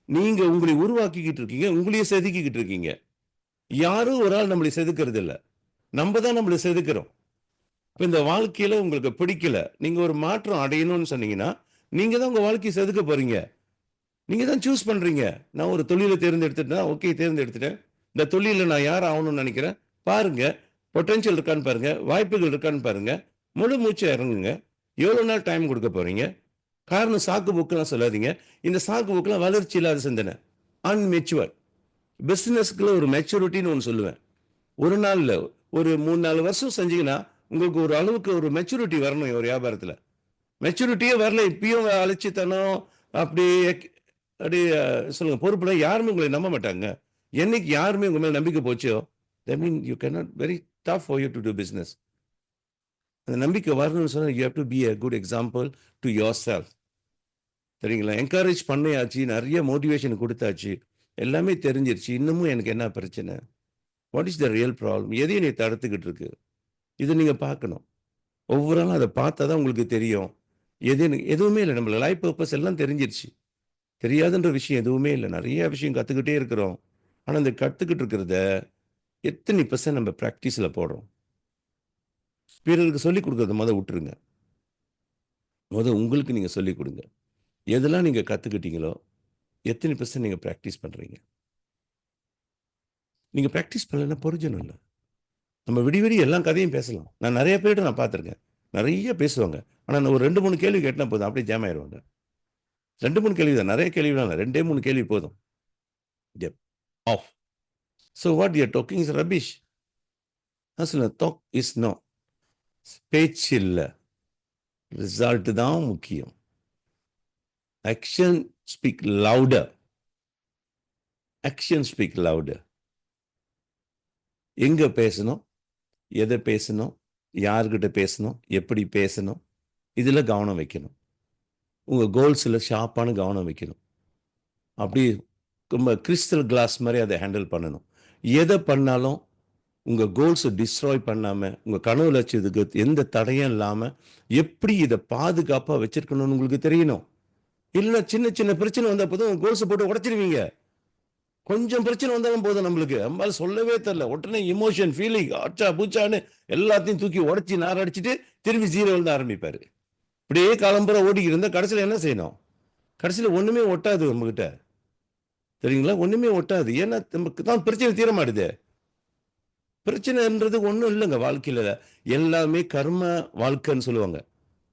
நீங்க உங்களை உருவாக்கிக்கிட்டு இருக்கீங்க, உங்களையே செதுக்கிக்கிட்டு இருக்கீங்க. யாரும் ஒரு ஆள் நம்மளை செதுக்கிறது இல்லை, நம்ம தான் நம்மளை செதுக்கிறோம். இப்போ இந்த வாழ்க்கையில உங்களுக்கு பிடிக்கல, நீங்க ஒரு மாற்றம் அடையணும்னு சொன்னீங்கன்னா நீங்க தான் உங்க வாழ்க்கையை செதுக்க போறீங்க. நீங்க தான் சூஸ் பண்றீங்க. நான் ஒரு தொழிலை தேர்ந்தெடுத்துட்டேன், ஓகே தேர்ந்தெடுத்துட்டேன், இந்த தொழிலில் நான் யார் ஆகணும்னு நினைக்கிறேன் பாருங்க, பொட்டன்ஷியல் இருக்கான்னு பாருங்க, வாய்ப்புகள் இருக்கான்னு பாருங்க, முழு மூச்சு இறங்குங்க. எவ்வளோ நாள் டைம் கொடுக்க போறீங்க? காரணம் சாக்கு புக்கெல்லாம் சொல்லாதீங்க. இந்த சாக்கு புக்கெல்லாம் வளர்ச்சி இல்லாத சிந்தனை, அன்மெச்சுவர். பிஸ்னஸ்க்குள்ள ஒரு மெச்சூரிட்டின்னு ஒன்று சொல்லுவேன். ஒரு நாளில் ஒரு 3-4 வருஷம் செஞ்சீங்கன்னா உங்களுக்கு ஒரு அளவுக்கு ஒரு மெச்சூரிட்டி வரணும். ஒரு வியாபாரத்தில் மெச்சூரிட்டியே வரல, இப்பயும் அழைச்சித்தனம் அப்படி அப்படி சொல்லுங்க, பொறுப்புல யாருமே உங்களை நம்ப மாட்டாங்க. என்னைக்கு யாருமே உங்க மேல நம்பிக்கை போச்சோ, that mean you cannot, very tough for you to do business. அந்த நம்பிக்கை வரணும்னு சொன்னா you have to be a good example to yourself. சரிங்களா? என்கரேஜ் பண்ணியாச்சு, நிறைய மோட்டிவேஷன் கொடுத்தாச்சு, எல்லாமே தெரிஞ்சிருச்சு. இன்னமும் எனக்கு என்ன பிரச்சனை, what is the real problem, எதையும் நீ தடுத்துக்கிட்டு இருக்கு, இதை நீங்க பார்க்கணும். ஒவ்வொரு நாளும் அதை பார்த்தா தான் உங்களுக்கு தெரியும். எதுவுமே இல்லை, நம்மள லைஃப் பர்பஸ் எல்லாம் தெரிஞ்சிருச்சு. தெரியாதுன்ற விஷயம் எதுவுமே இல்லை. நிறைய விஷயம் கற்றுக்கிட்டே இருக்கிறோம். ஆனால் இந்த கற்றுக்கிட்டு இருக்கிறத எத்தனை % நம்ம ப்ராக்டிஸில் போடுறோம்? பிறருக்கு சொல்லிக் கொடுக்கறத விட்டுருங்க. உங்களுக்கு நீங்கள் சொல்லிக் கொடுங்க. எதெல்லாம் நீங்கள் கற்றுக்கிட்டீங்களோ எத்தனை % நீங்கள் ப்ராக்டிஸ் பண்ணுறீங்க? நீங்கள் ப்ராக்டிஸ் பண்ணலைன்னா பிரயோஜனம் இல்லை. நம்ம விடி எல்லா கதையும் பேசலாம். நான் நிறைய பேர்கிட்ட நான் பார்த்துருக்கேன், நிறைய பேசுவாங்க. ஆனால் நான் ஒரு 2-3 கேள்வி கேட்டனா போதும், அப்படியே ஜாம் ஆயிடுவாங்க. 2-3 கேள்வி தான், நிறைய கேள்விலாம் இல்லை, 2-3 கேள்வி போதும். Off. So what you are talking is rubbish. Talk is no. பேச்சு இல்லை, ரிசல்ட் தான் முக்கியம். Action speak louder. Action speak louder. எங்கே பேசணும், எதை பேசணும், யார்கிட்ட பேசணும், எப்படி பேசணும், இதில் கவனம் வைக்கணும். உங்கள் கோல்ஸில் ஷார்ப்பான கவனம் வைக்கணும். அப்படி ரொம்ப கிறிஸ்டல் கிளாஸ் மாதிரி அதை ஹேண்டில் பண்ணணும். எதை பண்ணாலும் உங்கள் கோல்ஸை டிஸ்ட்ராய் பண்ணாமல், உங்கள் கனவு லட்சியத்துக்கு எந்த தடையும் இல்லாமல் எப்படி இதை பாதுகாப்பாக வச்சிருக்கணும்னு உங்களுக்கு தெரியணும். இல்லை சின்ன சின்ன பிரச்சனை வந்தால் போதும் உங்கள் கோல்ஸை போட்டு உடச்சிருவீங்க. கொஞ்சம் பிரச்சனை வந்தாலும் போதும் நம்மளுக்கு நம்மளால சொல்லவே தெரில, உடனே இமோஷன் ஃபீலிங் ஆச்சா பூச்சான்னு எல்லாத்தையும் தூக்கி உடச்சி நாரடிச்சிட்டு திரும்பி ஜீரோ வந்து ஆரம்பிப்பார். இப்படியே காலம்புற ஓடிக்கிட்டு இருந்தால் கடைசியில் என்ன செய்யணும்? கடைசியில் ஒன்றுமே ஒட்டாது நம்மக்கிட்ட, தெரியுங்களா? ஒன்றுமே ஒட்டாது. ஏன்னா நமக்கு தான் பிரச்சனை தீர மாட்டுது. பிரச்சனைன்றது ஒன்றும் இல்லைங்க வாழ்க்கையில். எல்லாமே கர்ம வாழ்க்கைன்னு சொல்லுவாங்க.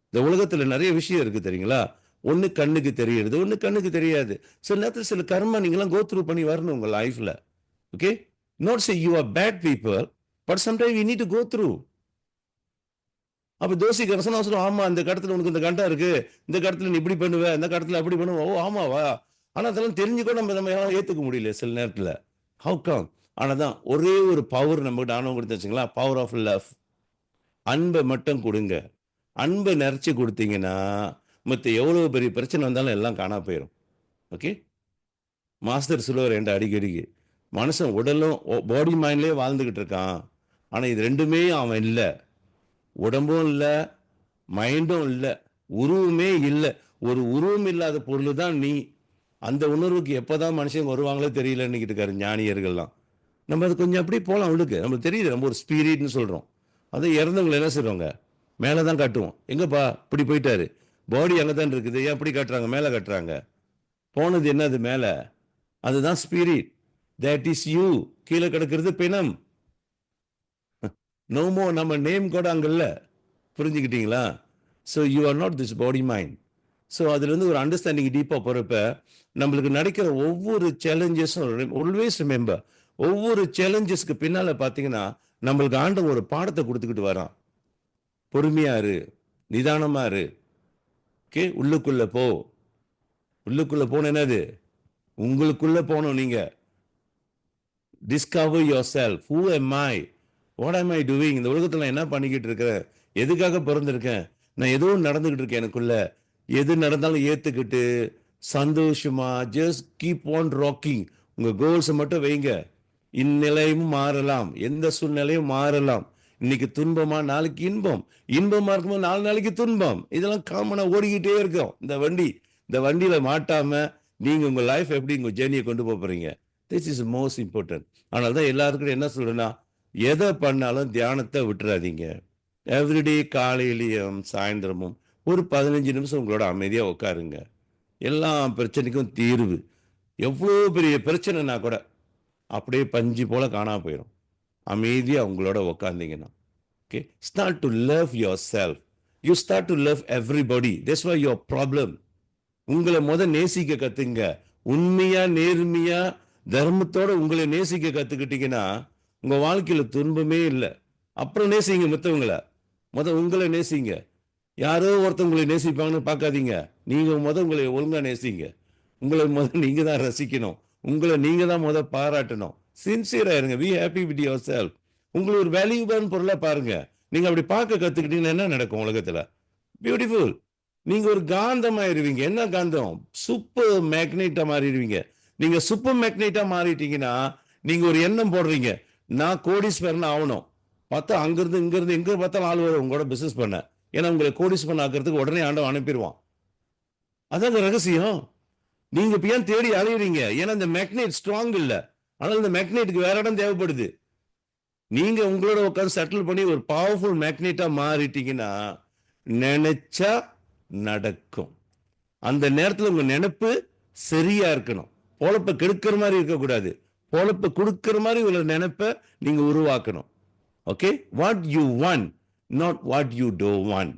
இந்த உலகத்தில் நிறைய விஷயம் இருக்குது தெரியுங்களா? ஒன்று கண்ணுக்கு தெரியுது, ஒன்று கண்ணுக்கு தெரியாது. சில நேரத்தில் சில கர்மா நீங்களாம் கோ த்ரூ பண்ணி வரணும் உங்கள் லைஃப்பில். Okay, not say you are bad people, but sometime you need to go through. அப்போ தோசைக்கு ரசனா சொல்லுவோம், ஆமாம் இந்த கடத்தில் உனக்கு இந்த கண்டா இருக்கு, இந்த கடத்தில் நீ இப்படி பண்ணுவ, இந்த கடத்தில் அப்படி பண்ணுவ. ஓ ஆமாவா? ஆனால் அதெல்லாம் தெரிஞ்சுக்கோ நம்ம யாரும் ஏற்றுக்க முடியல சில நேரத்தில். How come? ஆனால் தான் ஒரே ஒரு பவர் நம்மகிட்ட ஆனவங்க கொடுத்து வச்சுங்களா, பவர் ஆஃப் லவ். அன்பை மட்டும் கொடுங்க. அன்பை நிறைச்சி கொடுத்தீங்கன்னா மற்ற எவ்வளோ பெரிய பிரச்சனை வந்தாலும் எல்லாம் காணா போயிடும். ஓகே, மாஸ்டர் சொல்லுவார் என்கிட்ட அடிக்கடிக்கு, மனுஷன் உடலும் பாடி மைண்ட்லேயே வாழ்ந்துக்கிட்டு இருக்கான், ஆனால் இது ரெண்டுமே அவன் இல்லை. உடம்பும் இல்லை, மைண்டும் இல்லை, உருவமே இல்லை. ஒரு உருவம் இல்லாத பொருள் தான் நீ. அந்த உணர்வுக்கு எப்போ தான் மனுஷங்க வருவாங்களோ தெரியலன்னுக்கிட்டு இருக்காரு ஞானியர்கள்லாம். நம்ம அது கொஞ்சம் அப்படி போகலாம். அவளுக்கு நம்மளுக்கு தெரியுது, நம்ம ஒரு ஸ்பிரிட்னு சொல்கிறோம். அதை இறந்தவங்களை என்ன செய்வாங்க? மேலே தான் காட்டுவோம். எங்கப்பா இப்படி போயிட்டாரு, பாடி அங்கே தான் இருக்குது, ஏன் அப்படி காட்டுறாங்க? மேலே காட்டுறாங்க. போனது என்னது மேலே? அதுதான் ஸ்பிரிட். That is you. கீழே கிடக்கிறது பிணம். நோமோ நம்ம நேம் கூட அங்கே இல்லை. புரிஞ்சுக்கிட்டீங்களா? So you are not this body mind. So அதுலேருந்து ஒரு அண்டர்ஸ்டாண்டிங் டீப்பாக போகிறப்ப நம்மளுக்கு நடக்கிற ஒவ்வொரு சேலஞ்சஸும் ஆல்வேஸ் ரிமெம்பர், ஒவ்வொரு சேலஞ்சஸ்க்கு பின்னால் பார்த்தீங்கன்னா நம்மளுக்கு ஆண்டவன் ஒரு பாடத்தை கொடுத்துக்கிட்டு வரான். பொறுமையாக இரு, நிதானமாக இரு. ஓகே, உள்ளுக்குள்ளே போ. உள்ளுக்குள்ளே போன என்னது? உங்களுக்குள்ளே போகணும். நீங்கள் discover your self. Who M I, what ஆம் ஐ டூயிங்? இந்த உலகத்தில் நான் என்ன பண்ணிக்கிட்டு இருக்கிறேன்? எதுக்காக பிறந்திருக்கேன்? நான் ஏதோ நடந்துக்கிட்டு இருக்கேன் எனக்குள்ள. எது நடந்தாலும் ஏற்றுக்கிட்டு சந்தோஷமா ஜஸ்ட் கீப் ஆன் ராக்கிங். உங்கள் கோல்ஸை மட்டும் வைங்க. இந்நிலையும் மாறலாம், எந்த சூழ்நிலையும் மாறலாம். இன்னைக்கு துன்பமா, நாளைக்கு இன்பம். இன்பமா இருக்கும்போது நாளைக்கு துன்பம். இதெல்லாம் காமனாக ஓடிக்கிட்டே இருக்கும் இந்த வண்டியில் மாட்டாம நீங்க உங்க லைஃப் எப்படி உங்க ஜேர்னியை கொண்டு போறீங்க? This is most important. அதனால தான் எல்லாருக்கும் என்ன சொல்றேன்னா, எதை பண்ணாலும் தியானத்தை விட்டுறாதீங்க. எவ்ரிடே காலையிலையும் சாயந்தரமும் ஒரு 15 நிமிஷம் உங்களோட அமைதியாக உட்காருங்க. எல்லா பிரச்சனைக்கும் தீர்வு. எவ்வளோ பெரிய பிரச்சனைனா கூட அப்படியே பஞ்சு போல காணாம போயிடும் அமைதியாக உங்களோட உட்காந்தீங்கன்னா. Okay, start to love yourself. You start to love everybody. That's why your problem. உங்களை நேசிக்க கத்துங்க. உண்மையா நேர்மையா தர்மத்தோட உங்களை நேசிக்க கத்துக்கிட்டீங்கன்னா உங்க வாழ்க்கையில துன்பமே இல்லை. அப்புறம் நேசிங்க மற்றவங்களை. உங்களை நேசிங்க. யாரோ ஒருத்தவங்களை நேசிப்பாங்கன்னு பார்க்காதீங்க. நீங்க உங்களை ஒழுங்கா நேசிங்க. உங்களை நீங்க தான் ரசிக்கணும். உங்களை நீங்க தான் பாராட்டணும். சின்சியரா இருங்க. Be happy with your self. உங்களை ஒரு வேல்யூபான பொருளா பாருங்க. நீங்க அப்படி பார்க்க கத்துக்கிட்டீங்கன்னா என்ன நடக்கும் உலகத்துல? பியூட்டிஃபுல். நீங்க ஒரு காந்தமாயிருவீங்க. என்ன காந்தம்? சூப்பர் மேக்னெட்டா மாறிடுவீங்க. நீங்க சூப்பர் மேக்னெட்டா மாறிட்டீங்கன்னா நீங்க ஒரு எண்ணம் போடுறீங்க, நான் கோடீஸ்வரன் ஆகணும். பார்த்தா அங்கிருந்து இங்கிருந்து எங்க பார்த்தாலும் ஆள் வரும் உங்களோட பிசினஸ் பண்ண. ஏன்னா உங்களை கோடீஸ்வரன் ஆக்கிறதுக்கு உடனே ஆண்டவன் அனுப்பிடுவான். அதாங்க ரகசியம். நீங்க இப்ப ஏன் தேடி அலையிறீங்க? ஏன்னா இந்த மேக்னெட் ஸ்ட்ராங் இல்லை. ஆனால் இந்த மேக்னெட்டுக்கு வேற இடம் தேவைப்படுது. நீங்க உங்களோட உட்காந்து செட்டில் பண்ணி ஒரு பவர்ஃபுல் மேக்னெட்டா மாறிட்டீங்கன்னா நினைச்சா நடக்கும். அந்த நேரத்தில் உங்க நினைப்பு சரியா இருக்கணும். பொழப்ப கெடுக்கிற மாதிரி இருக்கக்கூடாது. பொழப்ப கொடுக்கிற மாதிரி உள்ள நினைப்பை நீங்க உருவாக்கணும். Okay, what you want, not what you don't want.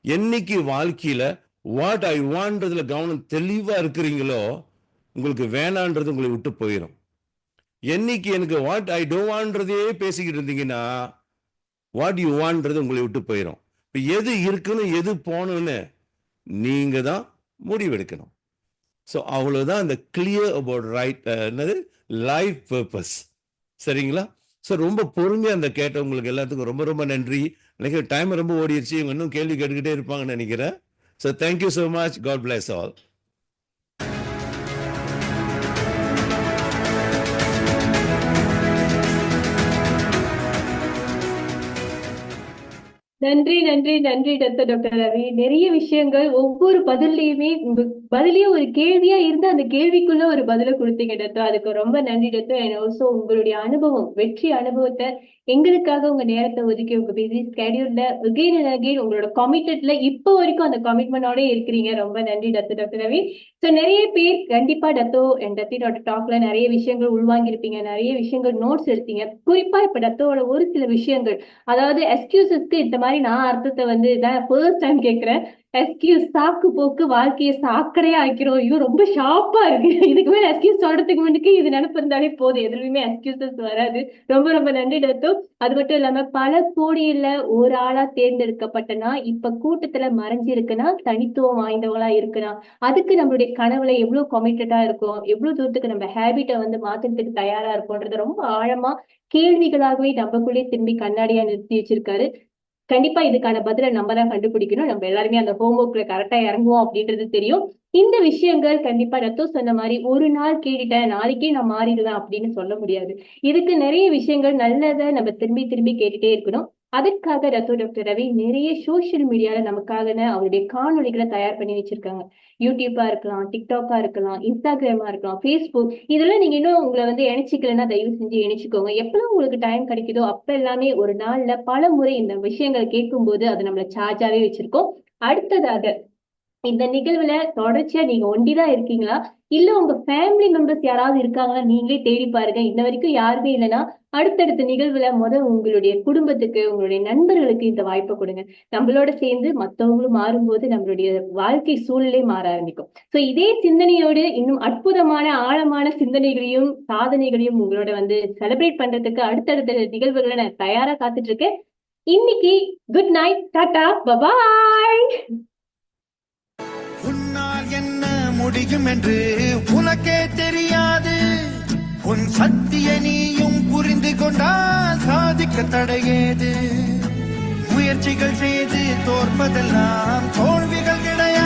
என்னைக்கு வாழ்க்கையில வாட் ஐ வாண்ட்றதுல கவனம் தெளிவா இருக்கிறீங்களோ உங்களுக்கு வேணான்றது உங்களை விட்டு போயிடும். என்னைக்கு எனக்கு வாட் ஐ டோன்ட் வாண்ட்றதே பேசிக்கிட்டு இருந்தீங்கன்னா வாட் யூ வாண்ட்றது உங்களை விட்டு போயிடும். இப்போ எது இருக்கணும் எது போகணும்னு நீங்க தான் முடிவெடுக்கணும். ஸோ அவ்வளோதான் இந்த கிளியர் அபவுட் ரைட் என்னது லைஃப் பர்பஸ். சரிங்களா? ஸோ ரொம்ப பொறுமையாக அந்த கேட்டவங்களுக்கு எல்லாத்துக்கும் ரொம்ப ரொம்ப நன்றி. எனக்கு டைம் ரொம்ப ஓடிடுச்சு, இவங்க இன்னும் கேள்வி கேட்டுக்கிட்டே இருப்பாங்கன்னு நினைக்கிறேன். So thank you so much. God bless all. நன்றி நன்றி நன்றி டாக்டர் ரவி. நிறைய விஷயங்கள் ஒவ்வொரு பதிலையுமே உங்க பதிலே ஒரு கேள்வியா இருந்து அந்த கேள்விக்குள்ள ஒரு பதில கொடுத்தீங்க டாக்டர். அதுக்கு ரொம்ப நன்றி டாக்டர். அண்ட் ஆல்சோ உங்களுடைய அனுபவம், வெற்றி அனுபவத்தை எங்களுக்காக உங்க நேரத்தை ஒதுக்கி உங்க பிஸி ஸ்கெடியூல்ல அகெயின் அண்ட் அகெயின் உங்களோட கமிட்டட்ல இப்போ வரைக்கும் அந்த கமிட்மெண்டோட இருக்கிறீங்க. ரொம்ப நன்றி டாக்டர் ரவி. ஸோ நிறைய பேர் கண்டிப்பா டத்தோ அண்ட் டத்தியோட டாக்ல நிறைய விஷயங்கள் உள்வாங்கியிருப்பீங்க, நிறைய விஷயங்கள் நோட்ஸ் எடுத்தீங்க. குறிப்பா இப்ப டத்தோட ஒரு சில விஷயங்கள், அதாவது எக்ஸ்கியூசஸ்க்கு இந்த மாதிரி நான் அர்த்தத்தை வந்து இதான் ஃபர்ஸ்ட் டைம் கேட்கிறேன். எக்ஸ்கியூஸ், சாக்கு போக்கு வாழ்க்கையை சாக்கடையா ஆக்கிறோம். ஐயோ ரொம்ப ஷார்ப்பா இருக்கு. இதுக்கு மேல எக்ஸ்கியூஸ் சொல்றதுக்கு முன்னுக்கு இது நினைப்பு இருந்தாலே போதும், எதுலையுமே எக்ஸ்கியூசஸ் வராது. ரொம்ப ரொம்ப நன்றி டத்தோ. அது மட்டும் இல்லாம பல கோடியில ஒரு ஆளா தேர்ந்தெடுக்கப்பட்டனா இப்ப கூட்டத்துல மறைஞ்சிருக்குன்னா தனித்துவம் வாய்ந்தவங்களா இருக்குன்னா அதுக்கு நம்மளுடைய கனவுல எவ்வளவு கமிட்டடா இருக்கும், எவ்வளவு தூரத்துக்கு நம்ம ஹேபிட்டை வந்து மாத்துறதுக்கு தயாரா இருக்கும்ன்றத ரொம்ப ஆழமா கேள்விகளாகவே நம்மக்குள்ளே திரும்பி கண்ணாடியா நிறுத்தி வச்சிருக்காரு. கண்டிப்பா இதுக்கான பதிலை நம்ம தான் கண்டுபிடிக்கணும். நம்ம எல்லாருமே அந்த ஹோம்ஒர்க்ல கரெக்டா இறங்குவோம் அப்படின்றது தெரியும். இந்த விஷயங்கள் கண்டிப்பா ரத்தோ சொன்ன மாதிரி ஒரு நாள் கேட்டுட்டேன் நாளைக்கே நான் மாறிடுவேன் அப்படின்னு சொல்ல முடியாது. இதுக்கு நிறைய விஷயங்கள் நல்லதை நம்ம திரும்பி திரும்பி கேட்டுட்டே இருக்கணும். அதுக்காக டாக்டர் ரவி நிறைய சோசியல் மீடியால நமக்காக அவருடைய காணொலிகளை தயார் பண்ணி வச்சிருக்காங்க. யூடியூப்பா இருக்கலாம், டிக்டாக்கா இருக்கலாம், இன்ஸ்டாகிராமா இருக்கலாம், ஃபேஸ்புக், இதெல்லாம் நீங்க இன்னும் உங்களை வந்து இணைச்சிக்கலன்னா தயவு செஞ்சு இணைச்சிக்கோங்க. எப்பெல்லாம் உங்களுக்கு டைம் கிடைக்குதோ அப்ப எல்லாமே ஒரு நாள்ல பல முறை இந்த விஷயங்கள் கேட்கும் போது அது நம்மள சார்ஜாவே வச்சிருக்கோம். அடுத்ததாக இந்த நிகழ்வுல தொடர்ச்சியா நீங்க ஒண்டிதான் இருக்கீங்களா, இல்ல உங்க ஃபேமிலி மெம்பர்ஸ் யாராவது இருக்காங்களா, நீங்களே தேடி பாருங்க. இன்ன வரைக்கும் யாருமே இல்லைன்னா அடுத்தடுத்த நிகழ்வுல உங்களுடைய குடும்பத்துக்கு, உங்களுடைய நண்பர்களுக்கு இந்த வாய்ப்பை கொடுங்க. நம்மளோட சேர்ந்து மத்தவங்களும் மாறும்போது நம்மளுடைய வாழ்க்கை சூழலே மாற ஆரம்பிக்கும். சோ இதே சிந்தனையோடு இன்னும் அற்புதமான ஆழமான சிந்தனைகளையும் சாதனைகளையும் உங்களோட வந்து செலிப்ரேட் பண்றதுக்கு அடுத்தடுத்த நிகழ்வுகளை நான் தயாரா காத்துட்டு இருக்கேன். இன்னைக்கு குட் நைட், டாடா, பபாய். உன்னால் என்ன முடியும் என்று உனக்கே தெரியாது. உன் சக்தியை நீயும் புரிந்து கொண்டால் சாதிக்க தடையேது. முயற்சிகள் செய்து தோற்பதெல்லாம் தோல்விகள் கிடையாது.